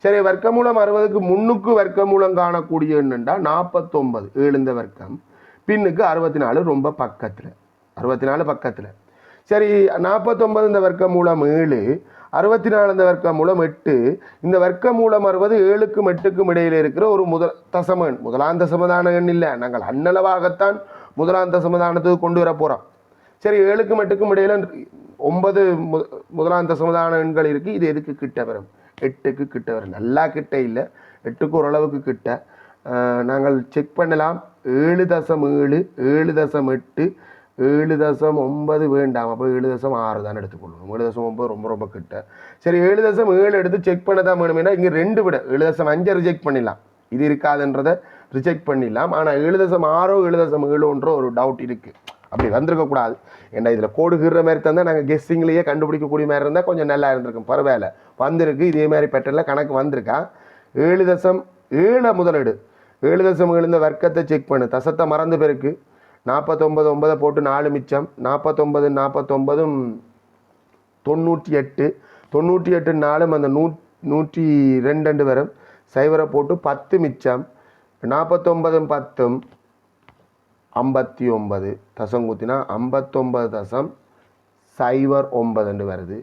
சரி, வர்க்கமூலம் 60க்கு முன்னுக்கு வர்க்கமூலம் காணக்கூடிய எண்ணா 49 7 இந்த வர்க்கம், பின்னுக்கு 64 ரொம்ப பக்கத்தில், 64 பக்கத்தில். சரி, 49 இந்த வர்க்கமூலம் 7, 64 இந்த வர்க்கமூலம் 8. இந்த வர்க்கமூலம் 60 7க்கும் 8க்கும் இடையில் இருக்கிற ஒரு தசம எண். முதலாம் தசமதான எண் இல்லை, நாங்கள் அண்ணளவாகத்தான் முதலாம் தசமதானத்துக்கு கொண்டு வர போகிறோம். சரி, 7க்கும் 8க்கும் இடையில 9 முதலாம் தசமதான எண்கள் இருக்குது. இது எதுக்கு கிட்ட வரும்? 8க்கு கிட்ட வரும். நல்லா கிட்ட இல்லை, 8க்கு ஓரளவுக்கு கிட்ட. நாங்கள் செக் பண்ணலாம். 7.7, 7.8, 7.9 வேண்டாம். அப்போ 7.6 தான் எடுத்துக்கொள்ளணும். 7.9 ரொம்ப ரொம்ப கிட்ட. சரி, 7.7 எடுத்து செக் பண்ண தான் வேணுமேனா இங்கே 2 விட 7.5 ரிஜெக்ட் பண்ணிடலாம். இது இருக்காதுன்றதை ரிஜெக்ட் பண்ணிடலாம். ஆனால் 7.6 7.7 ஒரு டவுட் இருக்குது. அப்படி வந்திருக்கக்கூடாது. ஏன்னா இதில் கோடுகிற மாதிரி தந்தால் நாங்கள் கெஸ்ஸிங்லேயே கண்டுபிடிக்கக்கூடிய மாதிரி இருந்தால் கொஞ்சம் நல்லா இருந்திருக்கும். பரவாயில்ல, வந்திருக்கு. இதே மாதிரி பேட்டர்னில் கணக்கு வந்திருக்கா. 7.7 முதலிடு. 7.7 இந்த வர்க்கத்தை செக் பண்ணு. தசத்தை மறந்து பேருக்கு 49 9 போட்டு 4 மிச்சம். 49 49 98, 98 4 அந்த 102 வரும். சைவரை போட்டு 10 மிச்சம். 49 10 59 தசம் குத்தினா 59.09 வருது.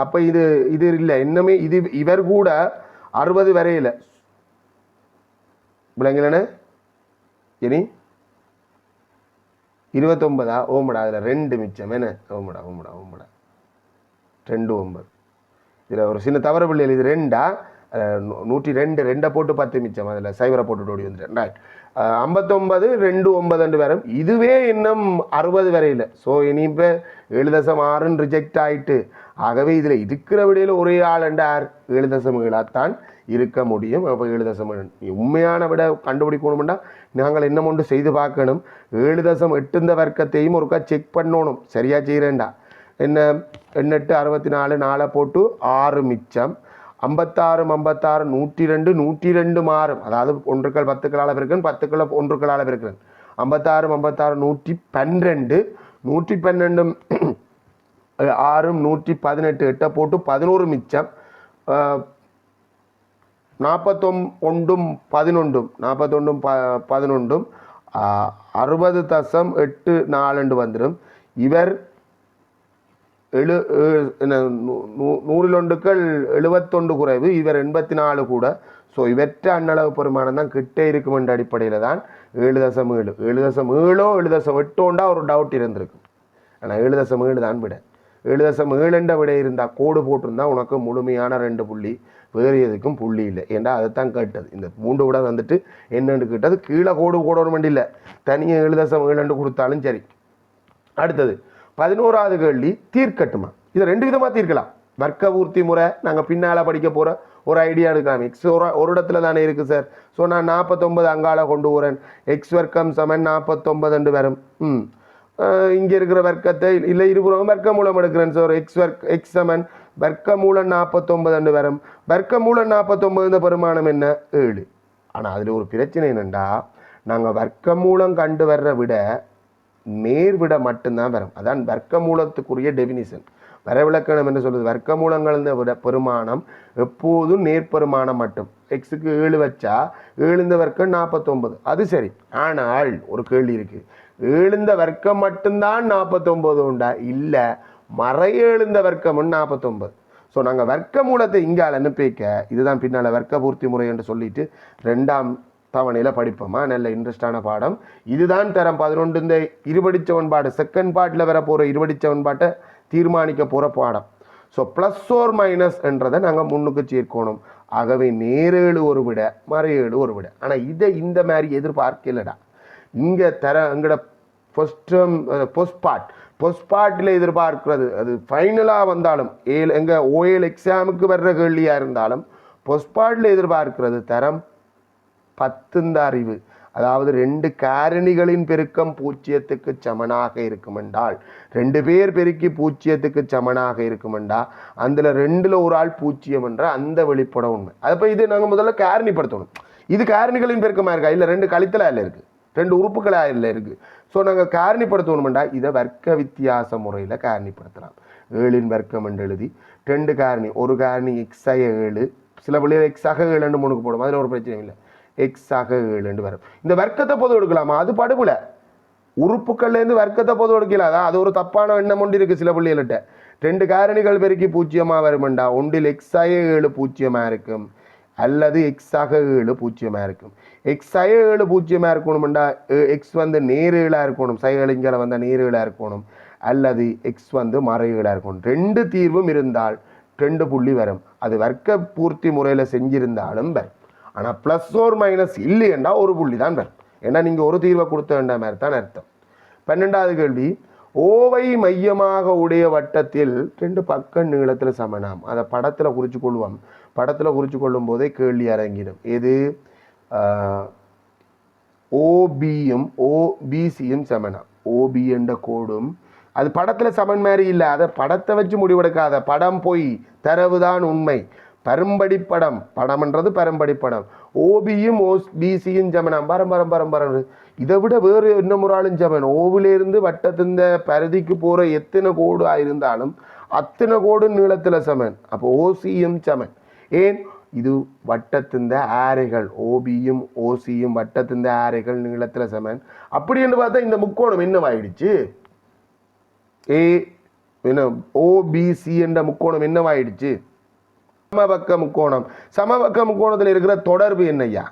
அப்போ இது இல்லை, இன்னுமே இது இவர் கூட 60 வரையில் விளங்கலன்னு இனி 29 ஓமடா. அதில் 2 மிச்சம் என்ன? ஓமடா 2 இதில் ஒரு சின்ன தவறு பிள்ளைகள். இது 2 102 2 போட்டு 10 மிச்சம். அதில் சைவரை போட்டு ஓடி வந்துட்டேன். ரைட். 59 2 வரும். இதுவே இன்னும் 60 வரையில். ஸோ இனி இப்போ 7.6 ரிஜெக்ட் ஆகிட்டு. ஆகவே இதில் இருக்கிற விடையில் ஒரே ஆள் 7.7 தான் இருக்க முடியும். அப்போ 7.7 உண்மையான விட கண்டுபிடிக்கணும்னா நாங்கள் என்ன ஒன்று செய்து பார்க்கணும். 7.8 இந்த வர்க்கத்தையும் ஒருக்கா செக் பண்ணணும். சரியாக செய்கிறேன்டா. என்ன 8 64 4 போட்டு 6 மிச்சம் 56 102 102 மாறும். அதாவது 1கள் 10களால் பெருக்கிறேன் 10களை 1களால் பெருக்கிறேன் 56 112 112 6 118 8 போட்டு 11 மிச்சம் 41 11 60.84 வந்துடும். இவர் 100 குறைவு, இவர் 84 கூட. ஸோ இவற்ற அன்னளவு பெருமானம் தான் கிட்டே இருக்கும் என்ற அடிப்படையில் தான் 7.7 7.7 7.8 ஒரு டவுட் இருந்திருக்கு. ஆனால் 7.7 தான் விட. 7.7 விட இருந்தால் கோடு போட்டிருந்தா உனக்கு முழுமையான 2 புள்ளி, வேறு எதுக்கும் புள்ளி இல்லை. ஏன்டா அதைத்தான் கேட்டது. இந்த 3 விட வந்துட்டு என்னென்னு கேட்டது. கீழே கோடு போடணும் இல்லை, தனியாக 7.7 கொடுத்தாலும் சரி. அடுத்தது 11வது கேள்வி தீர்க்கட்டுமா. இதை 2 விதமாக தீர்க்கலாம். வர்க்க பூர்த்தி முறை நாங்கள் பின்னால் படிக்க போகிற ஒரு ஐடியா எடுக்கலாம். எக்ஸ் ஒரு இடத்துல தானே இருக்குது சார். ஸோ நான் 49 அங்கால கொண்டு வரேன். எக்ஸ் வர்க்கம் சமன் 49 வரும். இங்கே இருக்கிற வர்க்கத்தை இல்லை இருபுறம் வர்க்க மூலம் எடுக்கிறேன் சார். எக்ஸ் சமன் வர்க்க மூலம் 49 வரும். வர்க்க மூலம் 49 பெருமானம் என்ன 7. ஆனால் அதில் ஒரு பிரச்சனை என்னென்னா, நாங்கள் வர்க்க மூலம் கண்டு வர்ற விட நேர்விட மட்டும்தான் வரும். அதான் வர்க்க மூலத்துக்குரிய டெபினிஷன். வரவிலக்கணம் என்று சொல்லுது. வர்க்க மூலங்கள் விட பெருமானம் எப்போதும் நேர்பெருமானம் மட்டும். எக்ஸுக்கு 7 வச்சா 7 வர்க்கம் 49, அது சரி. ஆனால் ஒரு கேள்வி இருக்கு. 7 வர்க்கம் மட்டும்தான் 49 உண்டா? இல்லை, மறை 7 வர்க்கம் 49. ஸோ நாங்கள் வர்க்க மூலத்தை இங்கால அனுப்பிக்க இதுதான் பின்னால் வர்க்க பூர்த்தி முறை என்று சொல்லிட்டு 2ஆம் தவணையில் படிப்போமா. நல்ல இன்ட்ரெஸ்டான பாடம். இதுதான் தரம் 11 இந்த இருபடிச்ச சமன்பாடு செகண்ட் பார்ட்டில் வர போகிற இருபடிச்ச சமன்பாட்டை தீர்மானிக்க போகிற பாடம். ஸோ ப்ளஸ் ஓர் மைனஸ் என்றதை நாங்கள் முன்னுக்கு சேர்க்கணும். ஆகவே நேரேழு ஒரு விட மறையேழு ஒரு விட. ஆனால் இதை இந்த மாதிரி எதிர்பார்க்கலடா. இங்கே எங்கட பொஸ்ட் பார்ட்டில் எதிர்பார்க்கிறது அது ஃபைனலாக வந்தாலும் எங்கள் ஓஎல் எக்ஸாமுக்கு வர்ற கேள்வியாக இருந்தாலும் பொஸ்ட் பார்ட்டில் எதிர்பார்க்கிறது தரம் 10 அறிவு. அதாவது 2 காரணிகளின் பெருக்கம் 0க்கு சமனாக இருக்குமென்றால் 2 பேர் பெருக்கி 0க்கு சமனாக இருக்குமெண்டா அதில் 2ல் ஒரு ஆள் 0 என்ற அந்த வெளிப்பட உண்மை. அப்போ இது நாங்கள் முதல்ல காரணிப்படுத்தணும். இது காரணிகளின் பெருக்கமாக இருக்கா? இல்லை 2 கழித்தலாக இல்லை இருக்குது, 2 உறுப்புகளாக இல்லை இருக்குது. ஸோ நாங்கள் காரணிப்படுத்தணுமெண்டா இதை வர்க்க வித்தியாச முறையில் காரணிப்படுத்தலாம். 7 வர்க்கம் என்று எழுதி 2 காரணி, ஒரு காரணி எக்ஸாக 7, சில பிள்ளைகள் எக்ஸாக 7 முன்னுக்கு போடும், அதில் ஒரு பிரச்சனை இல்லை. எக்ஸாக 7 வரும். இந்த வர்க்கத்தை பொது எடுக்கலாமா? அது படுபுல உறுப்புகள்லேருந்து வர்க்கத்தை பொது எடுக்கலாதா? அது ஒரு தப்பான எண்ணம் ஒன்று இருக்குது சில பிள்ளைகள்கிட்ட. 2 காரணிகள் பெருக்கி 0 வருமெண்டா ஒன்றில் எக்ஸாக 7 0 இருக்கும், அல்லது எக்ஸாக 7 0 இருக்கும். எக்ஸாக 7 0 இருக்கணுமெண்டா எக்ஸ் வந்து நேரேழாக இருக்கணும், சைகளிங்களை வந்த நேரேழாக இருக்கணும், அல்லது எக்ஸ் வந்து மறைகளாக இருக்கணும். 2 தீர்வும் இருந்தால் 2 புள்ளி வரும். அது வர்க்க பூர்த்தி முறையில் செஞ்சிருந்தாலும் வரும். ஆனால் ப்ளஸ் ஓர் மைனஸ் இல்லையென்றா ஒரு புள்ளி தான் வரும். ஏன்னா நீங்கள் ஒரு தீர்வை கொடுத்த வேண்டாம் மாதிரி தான் அர்த்தம். 12வது கேள்வி ஓவை மையமாக உடைய வட்டத்தில் 2 பக்க நீளத்தில் சமனாம். அதை படத்தில் குறித்து கொள்வோம். படத்தில் குறித்து கொள்ளும் போதே கேள்வி அரங்கிடும். எது ஓபியும் ஓபிசியும் சமனாம். ஓபி என்ற கோடும் அது படத்தில் சமன் மாதிரி இல்லை. அதை படத்தை வச்சு முடிவெடுக்காத. படம் பொய், தரவுதான் உண்மை. பரும்படி படம், படம்ன்றது பரும்படி படம். ஓபியும் ஓபிசியும் சமனம். பரம் இதை விட வேறு என்ன முறாலும் சமன். ஓவிலிருந்து வட்டத்தின் பருதிக்கு போகிற எத்தனை கோடு ஆயிருந்தாலும் அத்தனை கோடு நீளத்தில் சமன். அப்போ ஓசியும் சமன். ஏன்? இது வட்டத்தின் ஆரைகள். ஓபியும் ஓசியும் வட்டத்தின் ஆரைகள் நீளத்தில் சமன். அப்படி என்று பார்த்தா இந்த முக்கோணம் என்னவாயிடுச்சு? ஓபிசி என்ற முக்கோணம் என்னவாயிடுச்சு? சமபக்க முக்கோணம். சமபக்க முக்கோணத்தில் இருக்கிற தொடர்பு என்னையா?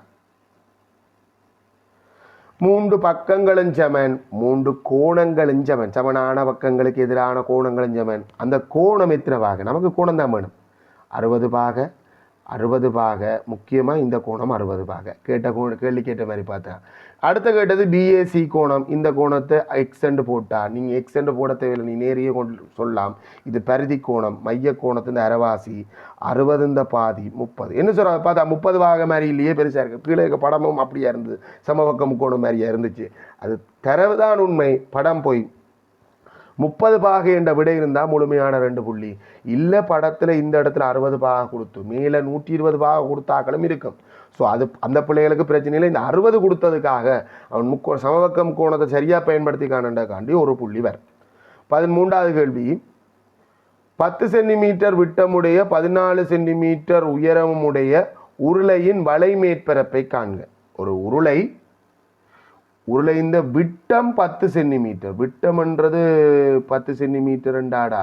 3 பக்கங்களும் சமன், 3 கோணங்களும் சமன். சமனான பக்கங்களுக்கு எதிரான கோணங்களும் சமன். அந்த கோணம் எத்தனை பாக? நமக்கு கோணம் தான் வேணும். 60 பாக 60 பாக, முக்கியமாக இந்த கோணம் 60 பாக. கேள்வி கேட்ட மாதிரி பார்த்தேன். அடுத்த கேட்டது பிஏசி கோணம். இந்த கோணத்தை எக்ஸ்எண்டு போட்டால், நீங்கள் எக்ஸ்எண்டு போட தேவையில்லை, நீ நேரிய கொண்டு சொல்லலாம். இது பரிதி கோணம், மைய கோணத்து இந்த அரைவாசி 60 இந்த பாதி 30. என்ன சொல்ற பார்த்தா 30 பாக மாதிரி இல்லையே, பெருசாக இருக்குது. கீழே இருக்க படமும் அப்படியா இருந்தது, சமபக்க முக்கோணம் மாதிரியா இருந்துச்சு. அது தரவுதான் உண்மை, படம் போய் 30 பாகை என்ற விடை இருந்தால் முழுமையான 2 புள்ளி. இல்லை படத்தில் இந்த இடத்துல 60 பாகை கொடுத்து மேலே 120 பாகை கொடுத்தாக்களும் இருக்கும். ஸோ அது அந்த பிள்ளைகளுக்கு பிரச்சனை இல்லை. இந்த 60 கொடுத்ததுக்காக அவன் சமபக்கம் கோணத்தை சரியாக பயன்படுத்தி காணண்டாக்காண்டி 1 புள்ளி வரும். 13வது கேள்வி, 10 சென்டிமீட்டர் விட்டமுடைய 14 சென்டிமீட்டர் உயரமுடைய உருளையின் வலை மேற்பரப்பை காண்க. ஒரு உருளை இந்த விட்டம் 10 சென்டிமீட்டர், விட்டம்ன்றது 10 சென்டிமீட்டர் என்றாடா,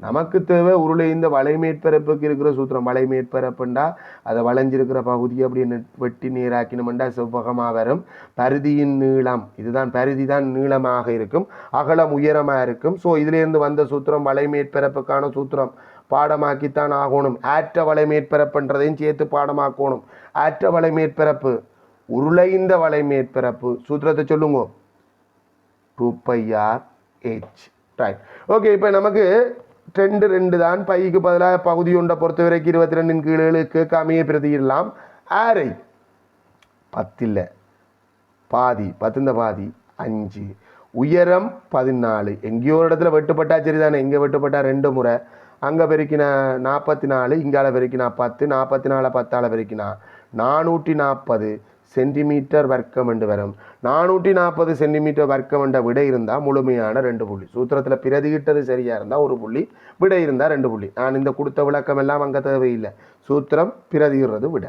நமக்கு தேவை உருளை இந்த வலை மேற்பரப்புக்கு இருக்கிற சூத்திரம். வலை மேற்பரப்புண்டா அதை வளைஞ்சிருக்கிற பகுதியை அப்படி வெட்டி நேராக்கினோம்டா செவ்வகமாக வரும். பரிதியின் நீளம், இதுதான் பரிதி தான் நீளமாக இருக்கும், அகலம் உயரமாக இருக்கும். ஸோ இதுலேருந்து வந்த சூத்திரம் வலை மேற்பரப்புக்கான சூத்திரம் பாடமாக்கித்தான் ஆகணும். ஆற்ற வலை மேற்பரப்புன்றதையும் சேர்த்து பாடமாக்கணும். ஆற்ற வலை மேற்பரப்பு, உருளைந்த வலை மேற்பரப்பு சூத்திரத்தை சொல்லுங்க, 2πr/h. Right, okay. இப்போ நமக்கு 2 தான், பைக்கு பதிலாக பகுதி ஒன்றை பொறுத்த வரைக்கும் 22 கீழே கேட்காமையே பிரதியிடலாம். ஆரை 10 இல்லை, பாதி 10 இந்த பாதி 5, உயரம் 14. எங்கேயோ ஒரு இடத்துல வெட்டுப்பட்டா சரிதானே, இங்கே வெட்டுப்பட்டா 2 முறை, அங்கே பெருக்கினா 44, இங்கால பெருக்கினா 10, 44 10ஆல் பெருக்கினா 440 சென்டிமீட்டர் வர்க்கம் என்று வரும். 440 சென்டிமீட்டர் வர்க்கம் என்ற விடை இருந்தால் முழுமையான 2 புள்ளி. சூத்திரத்தில் பிரதியிட்டது சரியாக இருந்தால் 1 புள்ளி, விடை இருந்தால் 2 புள்ளி. நான் இந்த கொடுத்த விளக்கம் எல்லாம் அங்கே தேவையில்லை, சூத்திரம் பிரதியிடுறது விட.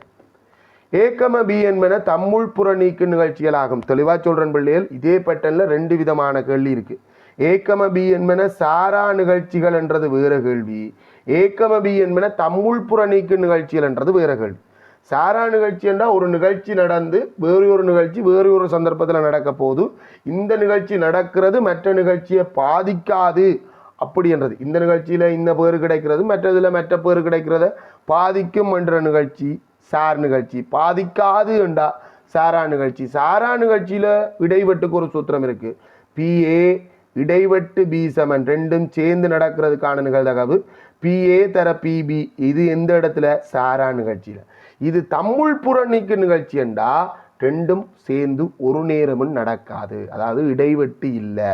ஏக்கம பி என்பன தம்முள் புற நீக்கு நிகழ்ச்சிகள் ஆகும். தெளிவாக சொல்கிறேன் பிள்ளைகள், இதே பேட்டர்னில் 2 விதமான கேள்வி இருக்குது. ஏக்கம பி என்பன சாரா நிகழ்ச்சிகள் என்றது வேறு கேள்வி, ஏக்கம பி என்பன தம்முள் புற நீக்கு நிகழ்ச்சிகள் என்றது வேறு கேள்வி. சாரா நிகழ்ச்சி என்றால் ஒரு நிகழ்ச்சி நடந்து வேறு ஒரு நிகழ்ச்சி வேறு ஒரு சந்தர்ப்பத்தில் நடக்க போது, இந்த நிகழ்ச்சி நடக்கிறது மற்ற நிகழ்ச்சியை பாதிக்காது அப்படி என்றது. இந்த நிகழ்ச்சியில் இந்த பேர் கிடைக்கிறது, மற்றதில் மற்ற பேர் கிடைக்கிறத பாதிக்கும் என்ற நிகழ்ச்சி சார் நிகழ்ச்சி. பாதிக்காது என்றா சாரா நிகழ்ச்சி. சாரா நிகழ்ச்சியில் இடைவெட்டுக்கு ஒரு சூத்திரம் இருக்குது. பிஏ இடைவெட்டு பி சமன், ரெண்டும் சேர்ந்து நடக்கிறதுக்கான நிகழ்தகவு பிஏ தர பிபி. இது எந்த இடத்துல? சாரா நிகழ்ச்சியில். இது தம்முள் புற நீக்கு நிகழ்ச்சி என்றா ரெண்டும் சேர்ந்து ஒரு நேரமும் நடக்காது, அதாவது இடைவெட்டு இல்லை.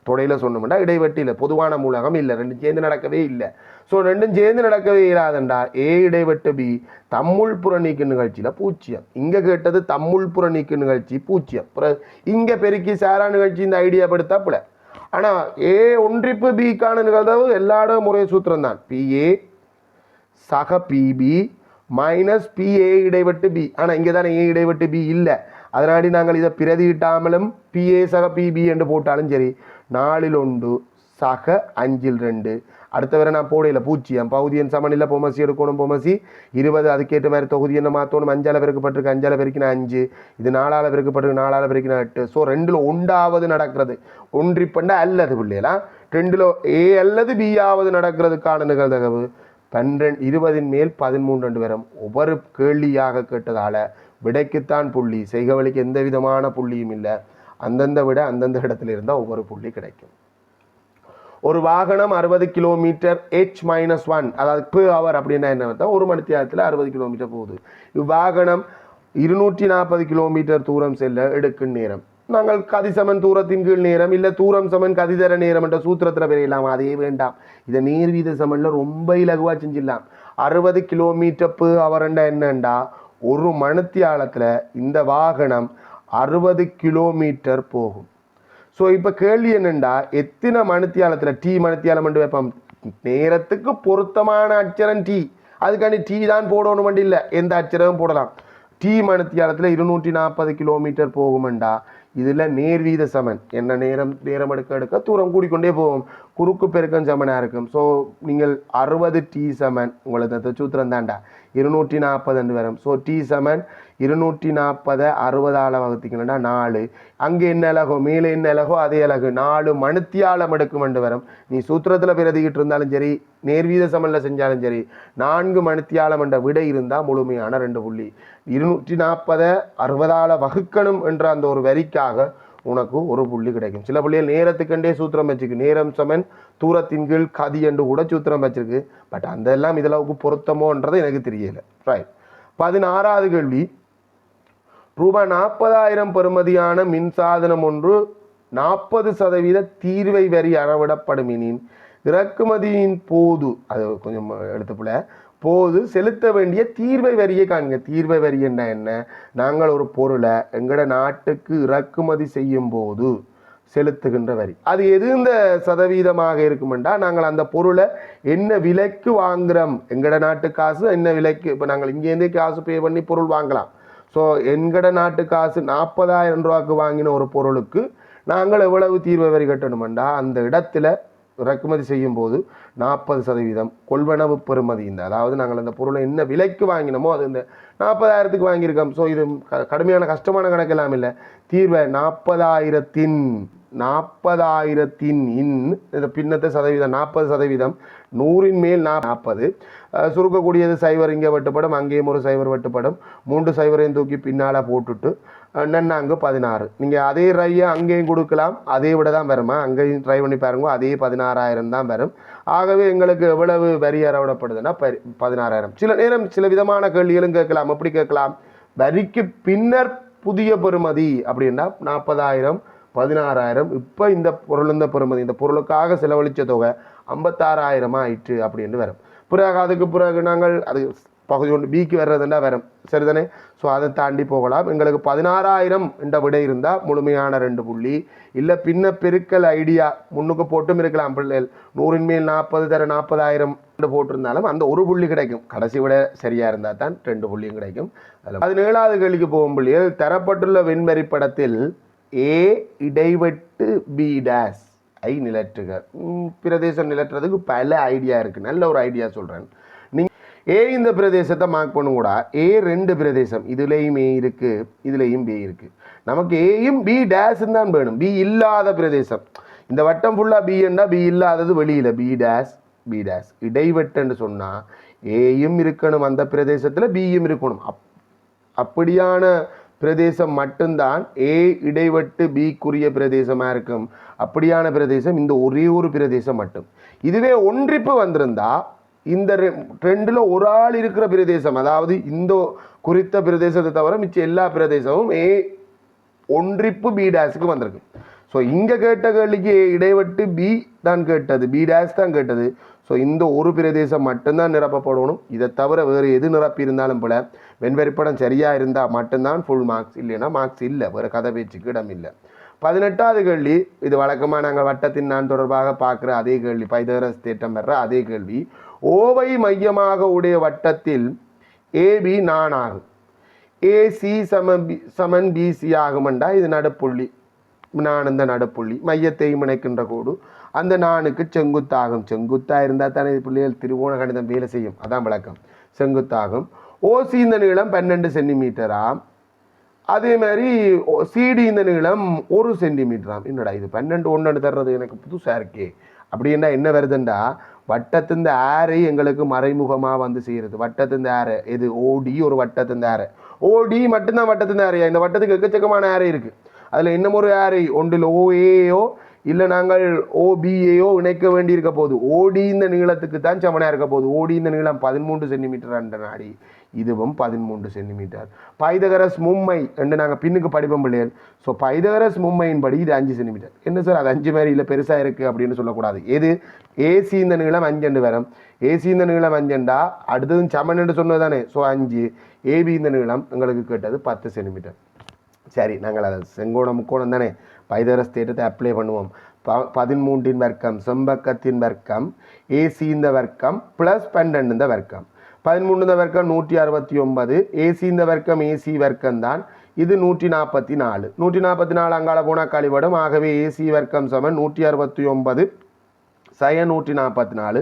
தொடையில் சொன்னோம்னா இடைவெட்டு இல்லை, பொதுவான மூலகம் இல்லை, ரெண்டும் சேர்ந்து நடக்கவே இல்லை. ஸோ ரெண்டும் சேர்ந்து நடக்கவே இல்லாதண்டா ஏ இடைவெட்டு பி தம்முள் புற நீக்கு நிகழ்ச்சியில் 0. இங்கே கேட்டது தம்முள் புற நீக்கு நிகழ்ச்சி 0. இங்கே பெருக்கி சாரா நிகழ்ச்சி இந்த ஐடியா படுத்தாப்புல. ஆனால் ஏ ஒன்றிப்பு பிக்கான நிகழ்தகவு எல்லா இடம் ஒரே சூத்திரம் தான், பிஏ சக பிபி மைனஸ் பிஏ இடைவெட்டு பி. ஆனால் இங்கே தானே ஏ இடைவெட்டு பி இல்லை, அதனாடி நாங்கள் இதை பிரதியிட்டாமலும் பிஏ சக பிபி என்று போட்டாலும் சரி. 4 சக 5 அடுத்த வரை நான் போடையில் 0. பகுதியின் சமனில் பொமசி எடுக்கணும், பொமசி 20. அதுக்கேற்ற மாதிரி தொகுதி என்ன மாற்றணும், 5ஆல் பெருக்கப்பட்டிருக்கு, 5ஆல் பெருக்கினா 5, இது 4ஆல் பெருக்கப்பட்டிருக்கு, 4ஆல் பெருக்கினா 8. ஸோ 2ல் 1ஆவது நடக்கிறது, ஒன்றிப்பண்டா அல்லது பிள்ளைலாம் 2ல் ஏ அல்லது பியாவது நடக்கிறதுக்கான நிகழ்தகவு 20 மேல் 13 வரும். ஒவ்வொரு கேள்வியாக கேட்டதால் விடைக்குத்தான் புள்ளி, செய்கவழிக்கு எந்த விதமான புள்ளியும் இல்லை. அந்தந்த விட அந்தந்த இடத்துல இருந்தால் ஒவ்வொரு புள்ளி கிடைக்கும். ஒரு வாகனம் 60 கிலோமீட்டர் H-1, அதாவது per hour அப்படின்னா என்ன அர்த்தம், ஒரு மணி நேரத்தில் 60 கிலோமீட்டர் போகுது. இவ்வாகனம் 240 கிலோமீட்டர் தூரம் செல்ல எடுக்கும் நேரம். நாங்கள் கதிசமன் தூரத்தின் கீழ் நேரம் இல்லை தூரம் சமன் கதிதர நேரம் என்ற சூத்திரத்தில் பெறலாம். அதே வேண்டாம், இதை நேர்வீத சமனில் ரொம்ப இலகுவாக செஞ்சிடலாம். 60 கிலோமீட்டர் per hour என்னண்டா ஒரு மணித்தியாலத்தில் இந்த வாகனம் 60 கிலோமீட்டர் போகும். ஸோ இப்போ கேள்வி என்னண்டா, எத்தனை மணித்தியாலத்தில் டி மணித்தியாலம் என்று வைப்போம். நேரத்துக்கு பொருத்தமான அச்சரம் டி, அதுக்காண்டி டி தான் போடணும் வண்டி இல்லை, எந்த அச்சரமும் போடலாம். டி மணித்தியாலத்தில் 240 கிலோமீட்டர் போகுமெண்டா இதில் நேர்வீத சமன் என்ன நேரம் எடுக்க தூரம் கூடிக்கொண்டே போகும், குறுக்கு பெருக்கம் சமனாக இருக்கும். ஸோ நீங்கள் 60 டி சமன் உங்களுக்கு சூத்திரம் தாண்டா 240 என்று வரும். ஸோ டி சமன் 240 60ஆல் வகுத்திக்கணும்னா 4. அங்கே என்ன அலகோ மேலே என்ன அலகோ அதே அலகு 4 மணித்தியாலம் எடுக்கும் என்று வரும். நீ சூத்திரத்தில் பிரதிக்கிட்டு இருந்தாலும் சரி நேர்வீத சமனில் செஞ்சாலும் சரி 4 மணித்தியாலம் என்ற விடை இருந்தால் முழுமையான 2 புள்ளி. 240 60ஆல் வகுக்கணும் என்ற அந்த ஒரு வரிக்காக உனக்கு ஒரு புள்ளி கிடைக்கும். சில புள்ளிகள் நேரத்துக்கண்டே சூத்திரம் வச்சிருக்கு. நேரம் சமன் தூரத்தின் கீழ் கதி என்று கூட சூத்திரம் வச்சிருக்கு. பட் அந்த எல்லாம் இதளவுக்கு பொருத்தமோன்றது எனக்கு தெரியல. ரைட். 16வது கேள்வி. ரூபாய் 40,000 பெறுமதியான மின்சாதனம் ஒன்று 40% தீர்வை வரி அறவிடப்படும் எனின் இறக்குமதியின் போது அது கொஞ்சம் எடுத்துப்புல போது செலுத்த வேண்டிய தீர்வை வரியை காண்க. தீர்வை வரி என்ன? நாங்கள் ஒரு பொருளை எங்கட நாட்டுக்கு இறக்குமதி செய்யும் போது செலுத்துகின்ற வரி. அது எது இந்த சதவீதமாக இருக்குமெண்டா நாங்கள் அந்த பொருளை என்ன விலைக்கு வாங்குறோம், எங்கட நாட்டு காசு என்ன விலைக்கு. இப்போ நாங்கள் இங்கேருந்தே காசு பே பண்ணி பொருள் வாங்கலாம். ஸோ எங்கட நாட்டு காசு 40,000 ரூபாய்க்கு வாங்கின ஒரு பொருளுக்கு நாங்கள் எவ்வளவு தீர்வை வரி கட்டணுமெண்டா அந்த இடத்துல இறக்குமதி செய்யும் போது 40% கொள்வனவு பெறுமதி. இந்த அதாவது நாங்கள் அந்த பொருளை என்ன விலைக்கு வாங்கினோமோ அது இந்த 40,000க்கு வாங்கியிருக்கோம். ஸோ இது கடுமையான கஷ்டமான கணக்கெல்லாம் இல்லை. தீர்வை 40,000 இந்த பின்னத்தை சதவீதம் 40%, 100ன் மேல் 40. சுருக்கக்கூடியது 0 இங்கே வெட்டுப்படும், அங்கேயும் ஒரு 0 வெட்டுப்படும். 3 0 தூக்கி பின்னால் போட்டுட்டு நன்னாங்கு 16. நீங்கள் அதே ரையை அங்கேயும் கொடுக்கலாம், அதே விட தான் வருமா. அங்கேயும் ட்ரை பண்ணி பாருங்க, அதே 16,000 தான் வரும். ஆகவே எங்களுக்கு எவ்வளவு வரி அறவிடப்படுதுன்னா 16,000. சில நேரம் சில விதமான கேள்விகளும் கேட்கலாம். எப்படி கேட்கலாம்? வரிக்கு பின்னர் புதிய பெறுமதி அப்படின்னா 40,000 16,000. இப்போ இந்த பொருள் இந்த பெறுமதி இந்த பொருளுக்காக செலவழித்த தொகை 56,000 ஆயிற்று அப்படின்னு வரும். பிறகு அதுக்கு பிறகு நாங்கள் அது பகுதி ஒன்று பிக்கு வர்றதுன்னா வரும். சரிதானே? ஸோ அதை தாண்டி போகலாம். எங்களுக்கு 16,000 என்ற விடை இருந்தால் முழுமையான 2 புள்ளி. இல்லை பின்ன பெருக்கல் ஐடியா முன்னுக்கு போட்டும் இருக்கலாம். பிள்ளைகள் 100ன் மேல் 40 தர 40,000 போட்டிருந்தாலும் அந்த ஒரு புள்ளி கிடைக்கும். கடைசி விட சரியாக இருந்தால் தான் 2 புள்ளியும் கிடைக்கும். அதில் 17வது கேள்விக்கு போகும் பிள்ளைகள் தரப்பட்டுள்ள வெண்வரி படத்தில் ஏ இடைவெட்டு பி டேஸ் ஐ நிலற்றுக. பிரதேசம் நிலற்றுறதுக்கு பல ஐடியா இருக்குது. நல்ல ஒரு ஐடியா சொல்கிறேன். ஏ இந்த பிரதேசத்தை மார்க் பண்ணுங்கூடா. ஏ 2 பிரதேசம், இதுலேயும் ஏ இருக்குது, இதுலேயும் பி இருக்குது. நமக்கு ஏயும் பி டேஸும் தான் வேணும். பி இல்லாத பிரதேசம் இந்த வட்டம் ஃபுல்லாக பி என்றால் பி இல்லாதது வெளியில் பி டேஸ் பி டேஸ். இடைவெட்டுன்னு சொன்னால் ஏயும் இருக்கணும் அந்த பிரதேசத்தில், பியும் இருக்கணும். அப்படியான பிரதேசம் மட்டும்தான் ஏ இடைவெட்டு பிக்குரிய பிரதேசமாக இருக்கும். அப்படியான பிரதேசம் இந்த ஒரே ஒரு பிரதேசம் மட்டும். இதுவே ஒன்றிப்பு வந்திருந்தா இந்த 2ல் ஒரு ஆள் இருக்கிற பிரதேசம், அதாவது இந்த குறித்த பிரதேசத்தை தவிர மிச்ச எல்லா பிரதேசமும் ஏ ஒன்றிப்பு பி டேஸுக்கு வந்திருக்கு. ஸோ இங்கே கேட்ட கேள்விக்கு ஏ இடைவெட்டு பி தான் கேட்டது, பி டேஸ் தான் கேட்டது. ஸோ இந்த ஒரு பிரதேசம் மட்டும்தான் நிரப்பப்படணும். இதை தவிர வேறு எது நிரப்பி இருந்தாலும் போல வெண்வரிப்படம் சரியாக இருந்தால் மட்டும்தான் ஃபுல் மார்க்ஸ், இல்லைன்னா மார்க்ஸ் இல்லை. வேறு கதை பேச்சுக்கு இடம் இல்லை. 18வது கேள்வி. இது வழக்கமாக நாங்கள் வட்டத்தின் நான் தொடர்பாக பார்க்குற அதே கேள்வி, பைதகரஸ் தேற்றம் பெற அதே கேள்வி. ஓவை மையமாக உடைய வட்டத்தில் ஏபி நான் ஆகும், ஏசி சமன் பிசி ஆகுமெண்டா இது நடுப்புள்ளி. நான் இந்த நடுப்புள்ளி மையத்தை இணைக்கின்ற கோடு அந்த நானுக்கு செங்குத்தாகும். செங்குத்தாக இருந்தால் தானே பிள்ளைகள் திருவோண கணிதம் வேலை செய்யும். அதான் விளக்கம். செங்குத்தாகும். ஓசி இந்த நீளம் 12 சென்டிமீட்டராம். அதே மாதிரி சிடி இந்த நீளம் 1 சென்டிமீட்டராம். என்னடா இது 12 1 தர்றது எனக்கு புதுசாக இருக்கே அப்படின்னா என்ன வருதுண்டா, வட்டத்தின் ஆரை எங்களுக்கு மறைமுகமாக வந்து செய்கிறது. வட்டத்தின் ஆரை இது ஓடி, ஒரு வட்டத்தின் ஆரை ஓடி மட்டும்தான் வட்டத்தின் ஆரையா. இந்த வட்டத்துக்கு எக்கச்சக்கமான ஆரை இருக்குது. அதில் இன்னும் ஒரு ஆரை ஒன்றில் ஓஏயோ இல்லை நாங்கள் ஓபிஏயோ இணைக்க வேண்டியிருக்க போகுது. ஓடி இந்த நீளத்துக்கு தான் சமனாக இருக்க போகுது. ஓடி இந்த நீளம் 13 சென்டிமீட்டர் என்ற நாடி, இதுவும் 13 சென்டிமீட்டர். பைதகரஸ் மும்மை என்று நாங்கள் பின்னுக்கு படிப்போம் பிள்ளைகள். ஸோ பைதகரஸ் மும்மையின் படி இது 5 சென்டிமீட்டர். என்ன சார் அது 5 மாதிரி இல்லை பெருசாக இருக்குது அப்படின்னு சொல்லக்கூடாது. எது ஏசி இந்த நீளம் 5 வரும். ஏசி இந்த நீளம் 5 அடுத்ததும் சமன் என்று சொன்னது தானே. ஸோ 5. ஏபி இந்த நீளம் எங்களுக்கு கேட்டது 10 சென்டிமீட்டர். சரி, நாங்கள் அதை செங்கோணம் முக்கோணம் தானே பைதகரஸ் தேற்றத்தை அப்ளை பண்ணுவோம். 13 வர்க்கம் செம்பக்கத்தின் வர்க்கம் ஏசி இந்த வர்க்கம் ப்ளஸ் 12 இந்த வர்க்கம். 13 வர்க்கம் 169. ஏசி இந்த வர்க்கம் ஏசி வர்க்கம் தான். இது 144. 144 அங்கால போனால் கழிவிடும். ஆகவே ஏசி வர்க்கம் சமன் 169 சய 144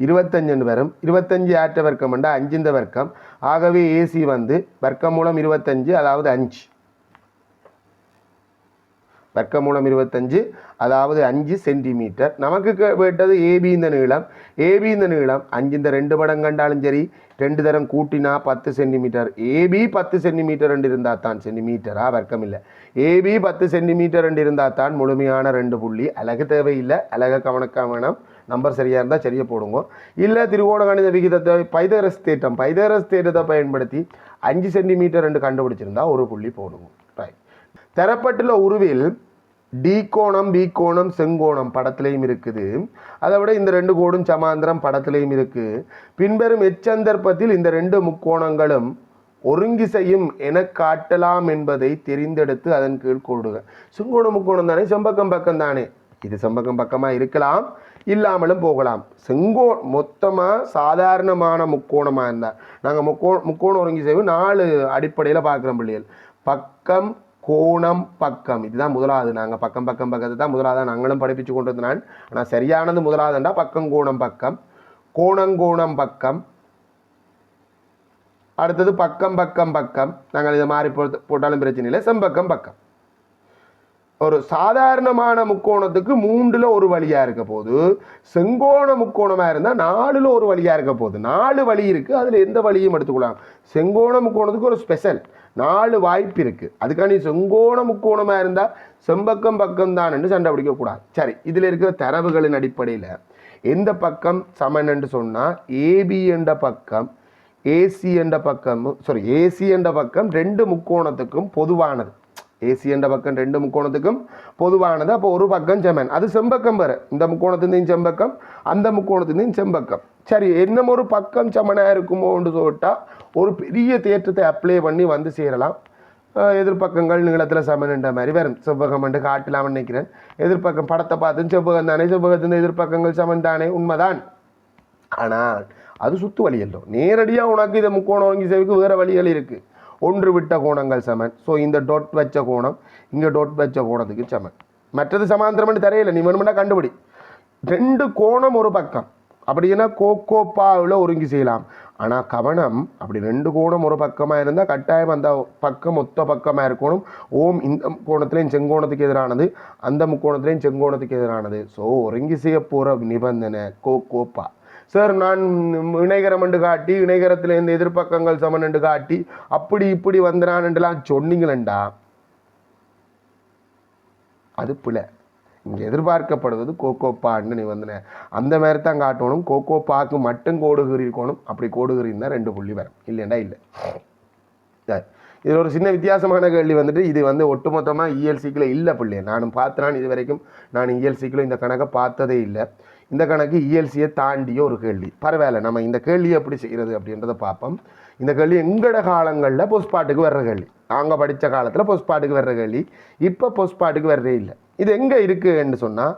25 வரும். 25 ஆற்ற வர்க்கம் என்றால் 5 இந்த வர்க்கம். ஆகவே ஏசி வந்து வர்க்கமூலம் 25 அதாவது 5 வர்க்கமூலம் 25 அதாவது 5 சென்டிமீட்டர். நமக்கு கேட்டது ஏபி இந்த நீளம். ஏபி இந்த நீளம் 5 இந்த 2 படம் கண்டாலும் சரி 2 தரம் கூட்டினா 10 சென்டிமீட்டர். ஏபி 10 சென்டிமீட்டர் ரெண்டு இருந்தால் தான் சென்டிமீட்டரா வர்க்கம் இல்லை. ஏபி 10 சென்டிமீட்டர் ரெண்டு இருந்தால் தான் முழுமையான 2 புள்ளி. அழகு தேவையில்லை, அழக கவனம் நம்பர் சரியாக இருந்தால் சரியாக போடுங்க. இல்லை திருகோண கணித விகிதத்தை பைதரஸ் தேற்றத்தை பயன்படுத்தி 5 சென்டிமீட்டர் ரெண்டு கண்டுபிடிச்சிருந்தா ஒரு புள்ளி போடுங்க. ரைட். தரப்பட்டுள்ள உருவில் டி கோணம் பி கோணம் செங்கோணம் படத்திலையும் இருக்குது. அதை விட இந்த 2 கோடும் சமாந்திரம் படத்திலையும் இருக்கு. பின்வரும் எச்சந்தர்ப்பத்தில் இந்த 2 முக்கோணங்களும் ஒருங்கிசையும் என காட்டலாம் என்பதை தெரிந்தெடுத்து அதன் கீழ் கோடுக. செங்கோண முக்கோணம் தானே, செம்பக்கம் பக்கம் தானே. இது செம்பக்கம் பக்கமாக இருக்கலாம், இல்லாமலும் போகலாம். மொத்தமாக சாதாரணமான முக்கோணமாக இருந்தால் நாங்கள் முக்கோண ஒருங்கிசைவு 4 அடிப்படையில் பார்க்குறோம் பிள்ளைகள். பக்கம் கோணம் பக்கம் இதுதான் முதலாவது. நாங்கள் பக்கம் பக்கத்தை தான் முதலாவது நாங்களும் படிப்பிச்சு கொண்டு வந்தேன். ஆனால் சரியானது முதலாவதுண்டா பக்கம் கோணம் பக்கம், கோணம் பக்கம். அடுத்தது பக்கம் பக்கம். நாங்கள் இதை மாறி போட்டாலும் பிரச்சனை இல்லை. செம்பக்கம் பக்கம். ஒரு சாதாரணமான முக்கோணத்துக்கு 3ல் ஒரு வழியாக இருக்க போது, செங்கோண முக்கோணமாக இருந்தால் 4ல் ஒரு வழியாக இருக்க போகுது. 4 வழி இருக்குது, அதில் எந்த வழியும் எடுத்துக்கலாம். செங்கோண முக்கோணத்துக்கு ஒரு ஸ்பெஷல் 4 வாய்ப்பு இருக்குது. அதுக்காண்டி செங்கோண முக்கோணமாக இருந்தால் செம்பக்கம் பக்கம் தான் என்று சண்டை பிடிக்கக்கூடாது. சரி, இதில் இருக்கிற தரவுகளின் அடிப்படையில் எந்த பக்கம் சமன் என்று சொன்னால் ஏபி என்ற பக்கம் ஏசி என்ற பக்கம் 2 முக்கோணத்துக்கும் பொதுவானது. ஏசி என்ற பக்கம் 2 முக்கோணத்துக்கும் பொதுவானது. அப்போ ஒரு பக்கம் செமன், அது செம்பக்கம் வர. இந்த முக்கோணத்துலேயும் செம்பக்கம், அந்த முக்கோணத்துலேயும் செம்பக்கம். சரி, என்ன ஒரு பக்கம் சமனாக இருக்குமோன்னு சொல்லிட்டா ஒரு பெரிய தேற்றத்தை அப்ளை பண்ணி வந்து சேரலாம். எதிர்பக்கங்கள் நீளத்தில் சமன்ன்ற மாதிரி வரும். செவ்வகம் என்று காட்டலாம்னு நினைக்கிறேன். எதிர்பக்கம் படத்தை பார்த்து செவ்வகம் தானே, செவ்வகத்தின் எதிர்பக்கங்கள் சமன் தானே, உண்மைதான். ஆனால் அது சுத்து வழி இல்லை. நேரடியாக உனக்கு இதை முக்கோணம் ஒருங்கிசைவுக்கு வேறு வழிகள் இருக்குது. ஒன்று விட்ட கோணங்கள் சமன். ஸோ இந்த டொட் வச்ச கோணம் இங்கே டொட் வச்ச கோணத்துக்கு சமன். மற்றது சமாந்திரம்னு தரையில்லை, நீ வேணுமெண்டா கண்டுபிடி. 2 கோணம் ஒரு பக்கம் அப்படின்னா கோப்பாவில் ஒருங்கி செய்யலாம். ஆனால் கவனம், அப்படி 2 கோணம் ஒரு பக்கமாக இருந்தால் கட்டாயம் அந்த பக்கம் ஒத்த பக்கமாக இருக்கணும். இந்த கோணத்துலேயும் செங்கோணத்துக்கு எதிரானது, அந்த முக்கோணத்துலேயும் செங்கோணத்துக்கு எதிரானது. ஸோ ஒருங்கி செய்ய போகிற நிபந்தனை கோப்பா. சார், நான் இணைகரம் என்று காட்டி இணைகரத்தில் இந்த எதிர்பக்கங்கள் சமன் என்று காட்டி அப்படி இப்படி வந்துடான்லாம் சொன்னீங்களா, அது பிள்ளை. இங்கே எதிர்பார்க்கப்படுவது கோப்பான்னு நீ வந்தன அந்த மாதிரி தான் காட்டணும். கோப்பாக்கு மட்டும் கோடுகிரி இருக்கணும். அப்படி கோடுகிறின்னா 2 புள்ளி வரும், இல்லைண்டா இல்லை. இதில் ஒரு சின்ன வித்தியாசமான கேள்வி வந்துட்டு, இது வந்து ஒட்டுமொத்தமாக இஎல்சிக்குள்ள இல்லை பிள்ளைய. நானும் பார்த்தேன், இது வரைக்கும் நான் இஎல்சிக்குள்ள இந்த கணக்கை பார்த்ததே இல்லை. இந்த கணக்கு இஎல்சியை தாண்டிய ஒரு கேள்வி. பரவாயில்ல, நம்ம இந்த கேள்வியை எப்படி செய்கிறது அப்படின்றத பார்ப்போம். இந்த கேள்வி எங்கட காலங்களில் பொஸ்பாட்டுக்கு வர்ற கேள்வி. நாங்கள் படித்த காலத்தில் பொஸ்பாட்டுக்கு வர்ற கேள்வி, இப்போ பொஸ்பாட்டுக்கு வர்றதே இல்லை. இது எங்கே இருக்குன்னு சொன்னால்,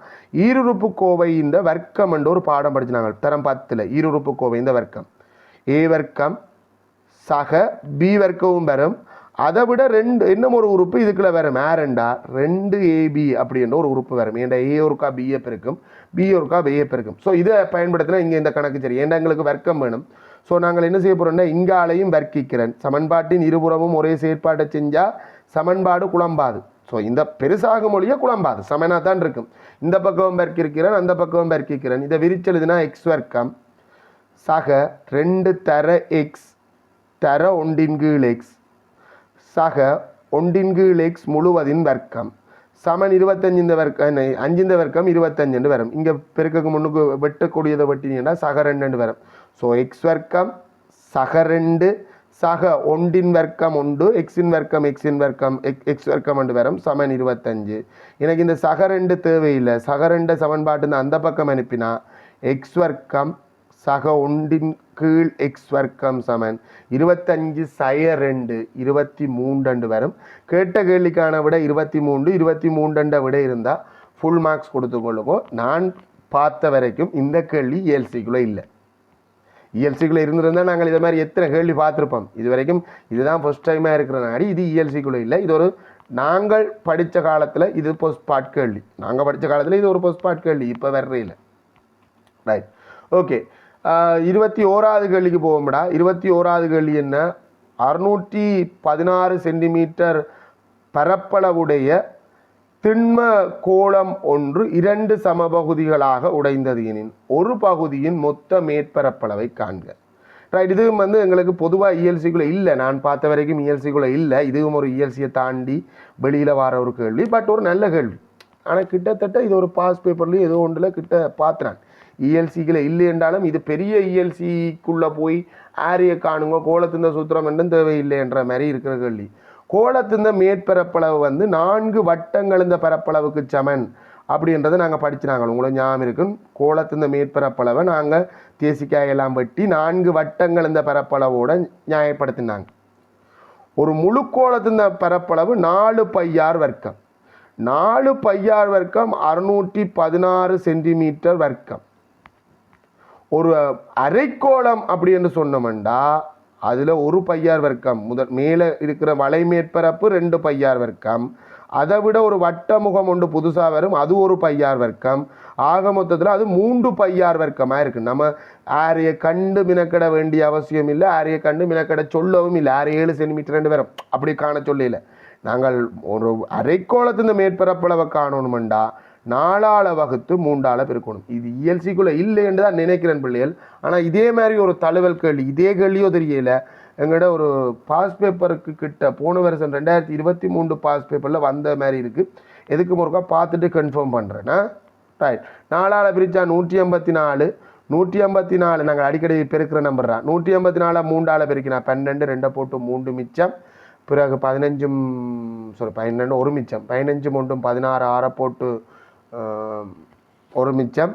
ஈருறுப்புக்கோவை இந்த வர்க்கம் என்ற ஒரு பாடம் படிச்சுனாங்க தரம் 10ல். ஈருறுப்புக்கோவை இந்த வர்க்கம் ஏ வர்க்கம் சக பி வர்க்கமும் வரும். அதை விட 2 இன்னும் ஒரு உறுப்பு இதுக்குள்ள வரும். ஏரெண்டா 2ab அப்படின்ற ஒரு உறுப்பு வரும். ஏன்டா ஏ ஒருக்கா பிஏ பெருக்கும், பி ஒருக்கா பிஏ பெருக்கும். ஸோ இதை பயன்படுத்தினா இங்கே இந்த கணக்கு சரி. ஏன்டா எங்களுக்கு வர்க்கம் வேணும். ஸோ நாங்கள் என்ன செய்ய போகிறோம்னா, இங்காலையும் வர்க்கிக்கிறேன். சமன்பாட்டின் இருபுறமும் ஒரே செயற்பாட்டை செஞ்சால் சமன்பாடு குழம்பாது. ஸோ இந்த பெருசாக மொழியை குழம்பாது, சமனாக தான் இருக்கும். இந்த பக்கமும் வர்க்கிக்கிறேன், அந்த பக்கமும் வர்க்கிக்கிறேன். இதை விரிச்செழுதுனா எக்ஸ் வர்க்கம் சக 2 தர எக்ஸ் தர 1 எக்ஸ் சக 1 எக்ஸ் முழுவதின் வர்க்கம் சமன் 25 இந்த வர்க்கம் 5 இந்த வர்க்கம் 25 என்று வரும். இங்கே பெருக்கக்கு முன்னுக்கு வெட்டக்கூடியதை வெட்டினீங்கன்னா சக 2 வரும். ஸோ எக்ஸ் வர்க்கம் சக 2 சக 1 வர்க்கம் 1 எக்ஸின் வர்க்கம் எக்ஸ் வர்க்கம் என்று வரும் சமன் 25. எனக்கு இந்த சக 2 தேவையில்லை. சக 2 சமன்பாட்டு அந்த பக்கம் அனுப்பினா எக்ஸ் வர்க்கம் சக 1 எக்ஸ் வர்க்கம் சமன் 25 சய 2 23 வரும். கேட்ட கேள்விக்கான விட 23 விட இருந்தால் ஃபுல் மார்க்ஸ் கொடுத்துக்கொள்ளுங்க. நான் பார்த்த வரைக்கும் இந்த கேள்வி இஎல்சிக்குள்ளே இல்லை. இஎல்சிக்குள்ளே இருந்திருந்தால் நாங்கள் இதை மாதிரி எத்தனை கேள்வி பார்த்துருப்போம். இது வரைக்கும் இதுதான் ஃபர்ஸ்ட் டைமாக இருக்கிறனாடி இது இஎல்சிக்குள்ளே இல்லை. இது ஒரு நாங்கள் படித்த காலத்தில் இது போஸ்ட் பாட் கேள்வி. நாங்கள் படித்த காலத்தில் இது ஒரு போஸ்ட் பாட் கேள்வி, இப்போ வர்ற இல்லை. Right, okay. 21வது கேள்விக்கு போவோம்டா. 21வது கேள்வி என்ன? 616 சென்டிமீட்டர் பரப்பளவுடைய திண்ம கோளம் ஒன்று 2 சமபகுதிகளாக உடைந்தது எனின் ஒரு பகுதியின் மொத்த மேற்பரப்பளவை காண்க. ரைட், இதுவும் எங்களுக்கு பொதுவாக இஎல்சிக்குள்ளே இல்லை, நான் பார்த்த வரைக்கும் இஎல்சிக்குள்ளே இல்லை. இதுவும் ஒரு இஎல்சியை தாண்டி வெளியில் வர ஒரு கேள்வி, பட் ஒரு நல்ல கேள்வி. ஆனால் கிட்டத்தட்ட இது ஒரு பாஸ் பேப்பர்லேயும் ஏதோ ஒன்றில் கிட்ட பார்த்துறான். இஎல்சிக்குள்ளே இல்லை என்றாலும் இது பெரிய இஎல்சிக்குள்ளே போய் ஆரிய காணுங்க கோலத்திந்த சூத்திரம் என்றும் தேவையில்லை என்ற மாதிரி இருக்கிற கேள்வி. கோலத்திந்த மேற்பரப்பளவு 4 வட்டங்கள் இந்த பரப்பளவுக்கு சமன் அப்படின்றத நாங்கள் படிச்சுனாங்க. உங்களுக்கு ஞாபகம் இருக்கும். கோலத்திந்த மேற்பரப்பளவை நாங்கள் தேசிக்காயெல்லாம் வெட்டி 4 வட்டங்கள் இந்த பரப்பளவோட நியாயப்படுத்தினாங்க. ஒரு முழு கோலத்திந்த பரப்பளவு 4 πr வர்க்கம். 4 πr வர்க்கம் 616 சென்டிமீட்டர் வர்க்கம். ஒரு அரைக்கோளம் அப்படி என்று சொன்னோம்டா அதில் 1 πr வர்க்கம் மேலே இருக்கிற வளை மேற்பரப்பு 2 πr வர்க்கம். அதை விட ஒரு வட்டமுகம் ஒன்று புதுசாக வரும், அது 1 πr வர்க்கம். ஆக மொத்தத்தில் அது 3 πr வர்க்கமாக இருக்குது. நம்ம ஆரையை கண்டு மினக்கட வேண்டிய அவசியம் இல்லை, ஆரையை கண்டு மினக்கட சொல்லவும் இல்லை. 7 சென்டிமீட்டர் வரும் அப்படி காண சொல்லல. நாங்கள் ஒரு அரைக்கோளத்தின் மேற்பரப்பளவை காணணுமெண்டா 4ஆல் வகுத்து 3ஆல் பெருக்கணும். இது இஎல்சிக்குள்ளே இல்லை என்று தான் நினைக்கிறேன் பிள்ளைகள். ஆனால் இதே மாதிரி ஒரு தழுவல் கேள்வி, இதே கேள்வியோ தெரியல, எங்களோட ஒரு பாஸ் பேப்பருக்கு கிட்ட போன வருஷம் 2023 பாஸ் பேப்பரில் வந்த மாதிரி இருக்குது. எதுக்கு முறுக்கா பார்த்துட்டு கன்ஃபார்ம் பண்ணுறேன்னா. ரைட், 4ஆல் பிரித்தா 184. 184 நாங்கள் அடிக்கடி பெருக்கிற நம்பர் தான். 184 3ஆல் பெருக்கினா 12, 2 போட்டு 3 மிச்சம். பிறகு 15 12 1 மிச்சம். 15 3 16 6 போட்டு 1 மிச்சம்.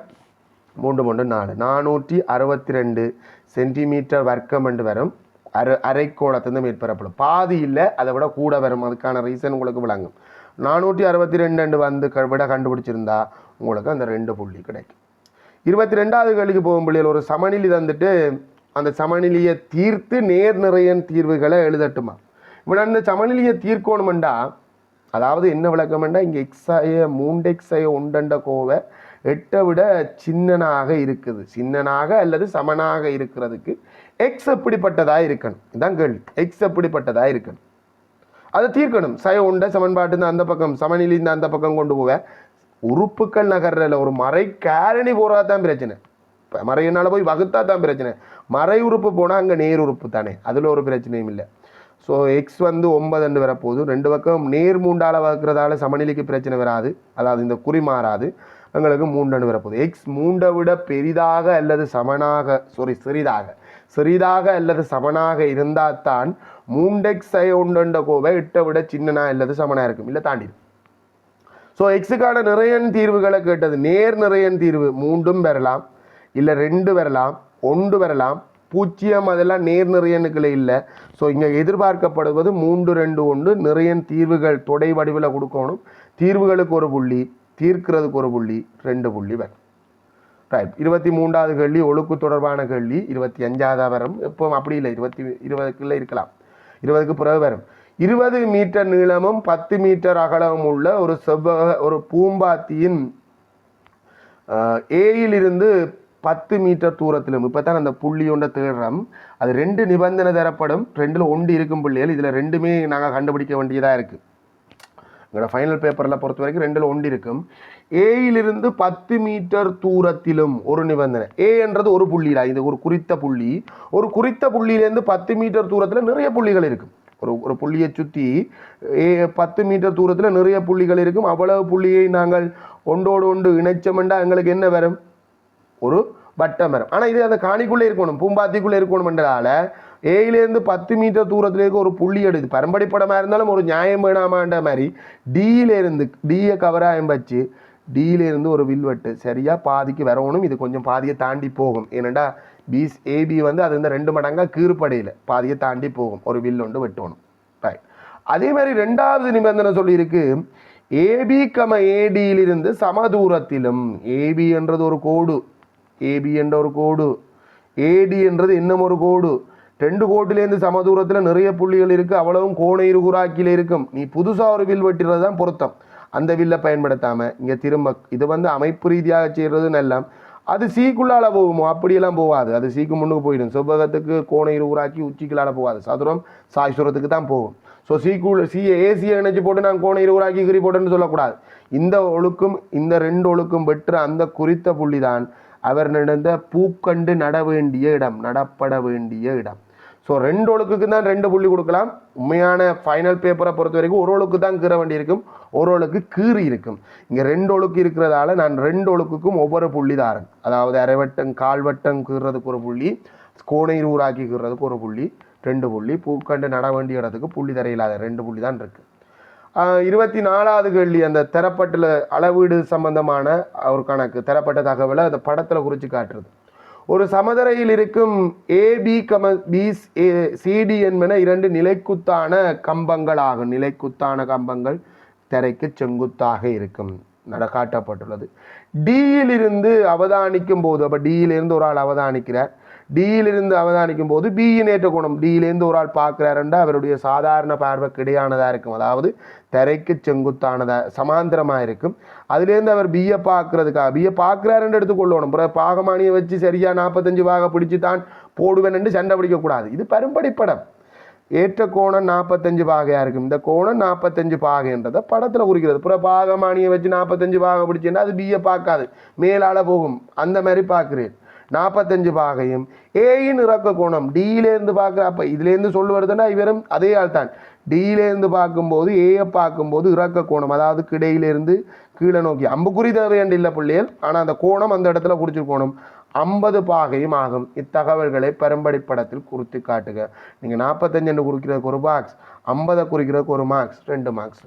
3 3 4 462 சென்டிமீட்டர் வர்க்கம் என்று வரும். அரைக்கோளத்தின் மேற்பரப்பளவு பாதி இல்லை, அதை விட கூட வரும். அதுக்கான ரீசன் உங்களுக்கு விளங்கும். 462 விட கண்டுபிடிச்சிருந்தா உங்களுக்கு அந்த 2 புள்ளி கிடைக்கும். 22வது கேள்விக்கு போகும் பிள்ளைகள் ஒரு சமநிலை தந்துட்டு அந்த சமநிலையை தீர்த்து நேர் நிறையன் தீர்வுகளை எழுதட்டுமா. இவன் அந்த சமநிலையை தீர்க்கணுமெண்டா, அதாவது என்ன விளக்கமெண்டா, இங்கே எக்ஸாய 3x உண்டண்ட கோவை 8 விட சின்னனாக இருக்குது. சின்னனாக அல்லது சமனாக இருக்கிறதுக்கு எக்ஸ் எப்படிப்பட்டதாக இருக்கணும், இதுதான் கேள்வி. எக்ஸ் எப்படிப்பட்டதாக இருக்கணும், அதை தீர்க்கணும். உண்ட சமன்பாட்டு அந்த பக்கம் சமநிலைந்த அந்த பக்கம் கொண்டு போவேன். உறுப்புக்கள் நகர்றல ஒரு மறை கேரணி போகிறதா தான் பிரச்சனை. மறையினால் போய் வகுத்தா தான் பிரச்சனை. மறை உறுப்பு போனால் அங்கே நேர் உறுப்பு தானே, அதில் ஒரு பிரச்சனையும் இல்லை. ஸோ எக்ஸ் 9 வரப்போகுது. 2 பக்கம் நேர் 3ஆல் வகுக்கிறதால சமநிலைக்கு பிரச்சனை வராது, அதாவது இந்த குறி மாறாது. எங்களுக்கு 3 வரப்போகுது. எக்ஸ் 3 விட பெரிதாக அல்லது சமனாக சிறிதாக அல்லது சமனாக இருந்தால் தான் 3x உண்ட கோவை 8 விட சின்னனா அல்லது சமனாக இருக்கும், இல்லை தாண்டி. ஸோ எக்ஸுக்கான நிறையன் தீர்வுகளை கேட்டது. நேர் நிறையன் தீர்வு 3 வரலாம், இல்லை 2 வரலாம், 1 வரலாம், 0 அதெல்லாம் நேர் நிறையனுக்களே இல்லை. ஸோ இங்கே எதிர்பார்க்கப்படுவது 3 2 1 நிறையன் தீர்வுகள் தொடை வடிவில் கொடுக்கணும். தீர்வுகளுக்கு 1 புள்ளி, தீர்க்கிறதுக்கு 1 புள்ளி, 2 புள்ளி வரும். ரைட், 23வது கேள்வி ஒழுக்கு தொடர்பான கேள்வி. 25வது வரும். எப்போ அப்படி இல்லை, 20 இருக்கலாம், 20க்கு பிறகு வரும். 20 மீட்டர் நீளமும் 10 மீட்டர் அகலமும் உள்ள ஒரு பூம்பாத்தியின் ஏயிலிருந்து 10 மீட்டர் தூரத்திலும், இப்போ தான் அந்த புள்ளி ஒன்றை தேடுறோம். அது 2 நிபந்தனை தரப்படும். 2ல் 1 இருக்கும் பிள்ளைகள். இதில் 2மே நாங்கள் கண்டுபிடிக்க வேண்டியதாக இருக்குது. எங்களோட ஃபைனல் பேப்பரில் பொறுத்த வரைக்கும் 2ல் 1 இருக்கும். ஏயிலிருந்து 10 மீட்டர் தூரத்திலும் ஒரு நிபந்தனை. ஏ என்றது ஒரு புள்ளிடா, இது ஒரு குறித்த புள்ளி. ஒரு குறித்த புள்ளியிலேருந்து 10 மீட்டர் தூரத்தில் நிறைய புள்ளிகள் இருக்கும். ஒரு புள்ளியை சுற்றி 10 மீட்டர் தூரத்தில் நிறைய புள்ளிகள் இருக்கும். அவ்வளவு புள்ளியை நாங்கள் ஒன்றோடு ஒன்று இணைச்சமெண்டா எங்களுக்கு என்ன வரும், ஒரு வட்டம் வரும். ஆனால் இது அந்த காணிக்குள்ளே இருக்கணும், பூம்பாத்திக்குள்ளே இருக்கணும்ன்றதால ஏயிலேருந்து 10 மீட்டர் தூரத்தில் இருக்க ஒரு புள்ளி எடுத்து பரம்படிப்படமாக இருந்தாலும் ஒரு நியாயம் வேணாமான்ற மாதிரி டியை கவராயம் வச்சு டியிலேருந்து ஒரு வில்வெட்டு சரியாக பாதிக்கு வரணும். இது கொஞ்சம் பாதியை தாண்டி போகும். ஏனெண்டா ஏபி அது இந்த 2 மடங்காக கீழ்ப்படையில் பாதியை தாண்டி போகும். ஒரு வில் ஒன்று வெட்டணும். ரைட், அதே மாதிரி 2வது நிபந்தனை சொல்லியிருக்கு, ஏபி ஏடியிலிருந்து சமதூரத்திலும். ஏபி என்றது ஒரு கோடு, ஏபி என்ற ஒரு கோடு, ஏடி என்றது இன்னும் ஒரு கோடு. 2 கோட்டிலேருந்து சமதூரத்தில் நிறைய புள்ளிகள் இருக்குது. அவ்வளவும் கோண இருகுறாக்கில் இருக்கும். நீ புதுசாக ஒரு வில் வெட்டுறது தான் பொருத்தம். அந்த வில்லை பயன்படுத்தாமல் இங்கே திரும்ப இது அமைப்பு ரீதியாக செய்கிறது நல்ல. அது சீக்குள்ளால போகுமோ? அப்படியெல்லாம் போகாது. அது சீக்கு முன்னுக்கு போயிடும். செவ்வகத்துக்கு கோணை உருவாக்கி உச்சிக்குள்ளால போகாது. சதுரம் சாய்சுரத்துக்கு தான் போகும். ஸோ ஏசியை இணைச்சி போட்டு நான் கோணை உருவாக்கி கிரி போட்டுன்னு சொல்லக்கூடாது. இந்த ஒழுக்கும் இந்த ரெண்டு ஒழுக்கும் பெற்ற அந்த குறித்த புள்ளி தான் அவர் நடந்த பூக்கண்டு நட வேண்டிய இடம், நடப்பட வேண்டிய இடம். ஸோ ரெண்டு ஒழுக்குக்கு தான் 2 புள்ளி கொடுக்கலாம். உண்மையான ஃபைனல் பேப்பரை பொறுத்த வரைக்கும் ஒரு ஒழுக்கு தான் கீற வேண்டி இருக்கும், ஒரு ஒழுக்கு கீறி இருக்கும். இங்கே 2 ஒழுக்கு இருக்கிறதால நான் 2 ஒழுக்குக்கும் ஒவ்வொரு புள்ளி தாரன். அதாவது அரைவட்டம் கால்வட்டம் கீறதுக்கு ஒரு புள்ளி, கோணை ஊராக்கி கீறதுக்கு ஒரு புள்ளி, 2 புள்ளி, பூக்கண்டு நட வேண்டிய இடத்துக்கு புள்ளி தரையில்லாத 2 புள்ளி தான் இருக்கு. 24வது கேள்வி அந்த தரப்பட்டுல அளவீடு சம்பந்தமான ஒரு கணக்கு. தரப்பட்ட தகவலை அந்த படத்தில் குறித்து காட்டுறது. ஒரு சமதரையில் இருக்கும் ஏபி சிடி என்பன 2 நிலைக்குத்தான கம்பங்கள் ஆகும். நிலைக்குத்தான கம்பங்கள் தரைக்கு செங்குத்தாக இருக்கும் காட்டப்பட்டுள்ளது. டியிலிருந்து அவதானிக்கும் போது, அப்போ டியிலிருந்து ஒரு ஆள் அவதானிக்கிறார், டியிலிருந்து அவதானிக்கும் போது பியின் ஏற்ற கோணம் டியிலேருந்து ஒரு ஆள் பார்க்குறாருன்றா அவருடைய சாதாரண பார்வைக்கு இடையானதாக இருக்கும். அதாவது தரைக்கு செங்குத்தானதாக சமாந்திரமாக இருக்கும். அதுலேருந்து அவர் பியை பார்க்குறாருன்னு எடுத்துக்கொள்ளணும். பிறகு பாகமானியை வச்சு சரியாக 45 பாக பிடிச்சி தான் போடுவேன் என்று சண்டை பிடிக்கக்கூடாது. இது பெரும்படி படம். ஏற்ற கோணம் 45 பாகையாக இருக்கும். இந்த கோணம் 45 பாகைன்றதை படத்தில் குறிக்கிறது. பிறகு பாகமானியை வச்சு 45 பாகை பிடிச்சுன்னா அது பியை பார்க்காது, மேலால் போகும். அந்த மாதிரி பார்க்குறேன். 45 பாகையும் ஏயின் இறக்க கோணம் டியிலேருந்து பார்க்குற. அப்போ இதுலேருந்து சொல்லு வருதுன்னா இவரும் அதே ஆள் தான். டியிலேருந்து பார்க்கும்போது ஏயை பார்க்கும்போது இறக்க கோணம், அதாவது கிடையிலேருந்து கீழே நோக்கி அம்புக்குறி தேவையண்டு இல்லை பிள்ளைகள். ஆனால் அந்த கோணம் அந்த இடத்துல குறிச்சிருக்கோணும். 50 பாகையும் ஆகும். இத்தகவல்களை பெரும்படி படத்தில் குறித்து காட்டுக. நீங்கள் 45 என்று குறிக்கிறதுக்கு ஒரு பாக்ஸ், 50 குறிக்கிறதுக்கு ஒரு மார்க்ஸ், 2 மார்க்ஸ்.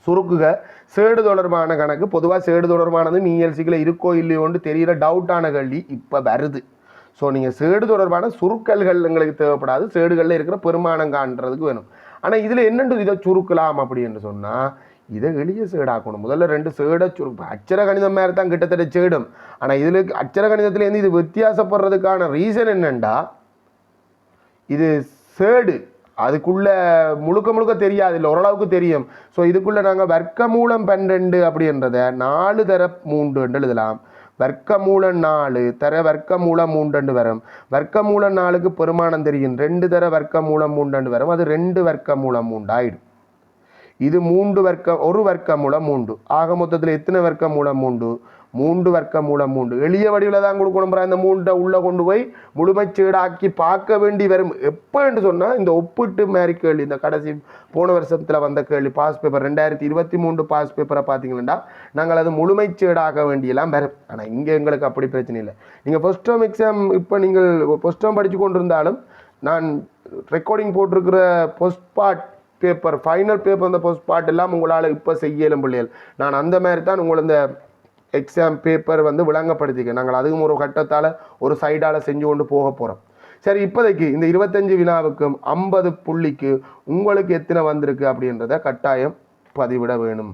சுருக்குக சேடு தொடர்பான கணக்கு. பொதுவாக சேடு தொடர்பானது மீஎல்சிக்கில் இருக்கோ இல்லையோன்னு தெரிகிற டவுட்டான கேள்வி இப்போ வருது. ஸோ நீங்கள் சேடு தொடர்பான சுருக்கல்கள் எங்களுக்கு தேவைப்படாது, சேடுகளில் இருக்கிற பெருமானம் காண்றதுக்கு வேணும். ஆனால் இதில் என்னென்று இதை சுருக்கலாம் அப்படின்னு சொன்னால் இதை எளிய சேடாக்கணும். முதல்ல 2 சேடை சுருக்கு. அச்சர கணிதம் மாதிரி தான் கிட்டத்தட்ட சேடும். ஆனால் இதில் அச்சர கணிதத்துலேருந்து இது வித்தியாசப்படுறதுக்கான ரீசன் என்னென்னா, இது சேடு அதுக்குள்ள முழுக்க தெரியாது, இல்லை ஓரளவுக்கு தெரியும். ஸோ இதுக்குள்ளே நாங்கள் வர்க்கமூலம் 12 அப்படின்றத 4 தர 3 எழுதலாம். வர்க்கமூலம் 4 தர வர்க்கமூலம் 3 வரும். வர்க்கமூலம் 4க்கு பெருமானம் தெரியும். 2 தர வர்க்கமூலம் 3 வரும். அது 2 வர்க்கமூலம் 3 ஆயிடும். இது 1 வர்க்கமூலம் 3. ஆக மொத்தத்தில் எத்தனை வர்க்கமூலம் 3? 3 வர்க்கமூலம் 3. எளிய வடிவில் தான் கொடுக்கணும். இந்த 3 உள்ளே கொண்டு போய் முழுமைச்சீடாக்கி பார்க்க வேண்டி வரும். எப்போ என்று சொன்னால் இந்த ஒப்பிட்டு மாதிரி கேள்வி, இந்த கடைசி போன வருஷத்தில் வந்த கேள்வி பாஸ் பேப்பர் 2023 பாஸ் பேப்பரை பார்த்தீங்கன்னா நாங்கள் அது முழுமைச்சீடாக வேண்டியெல்லாம் வரும். ஆனால் இங்கே எங்களுக்கு அப்படி பிரச்சனை இல்லை. நீங்கள் ஃபர்ஸ்ட் டேர்ம் எக்ஸாம் இப்போ நீங்கள் ஃபர்ஸ்ட் டேர்ம் படித்து கொண்டு இருந்தாலும் நான் ரெக்கார்டிங் போட்டிருக்கிற post part paper final paper அந்த போஸ்ட் பார்ட் எல்லாம் உங்களால் இப்போ செய்யலும் பிள்ளைகள். நான் அந்த மாதிரி தான் உங்களை இந்த எக்ஸாம் பேப்பர் விளங்கப்படுத்திக்க. நாங்கள் அதுவும் ஒரு கட்டத்தால் ஒரு சைடால் செஞ்சு கொண்டு போக போகிறோம். சரி, இப்போதைக்கு இந்த 25 வினாவுக்கும் 50 புள்ளிக்கு உங்களுக்கு எத்தனை வந்திருக்கு அப்படின்றத கட்டாயம் பதிவிட வேணும்.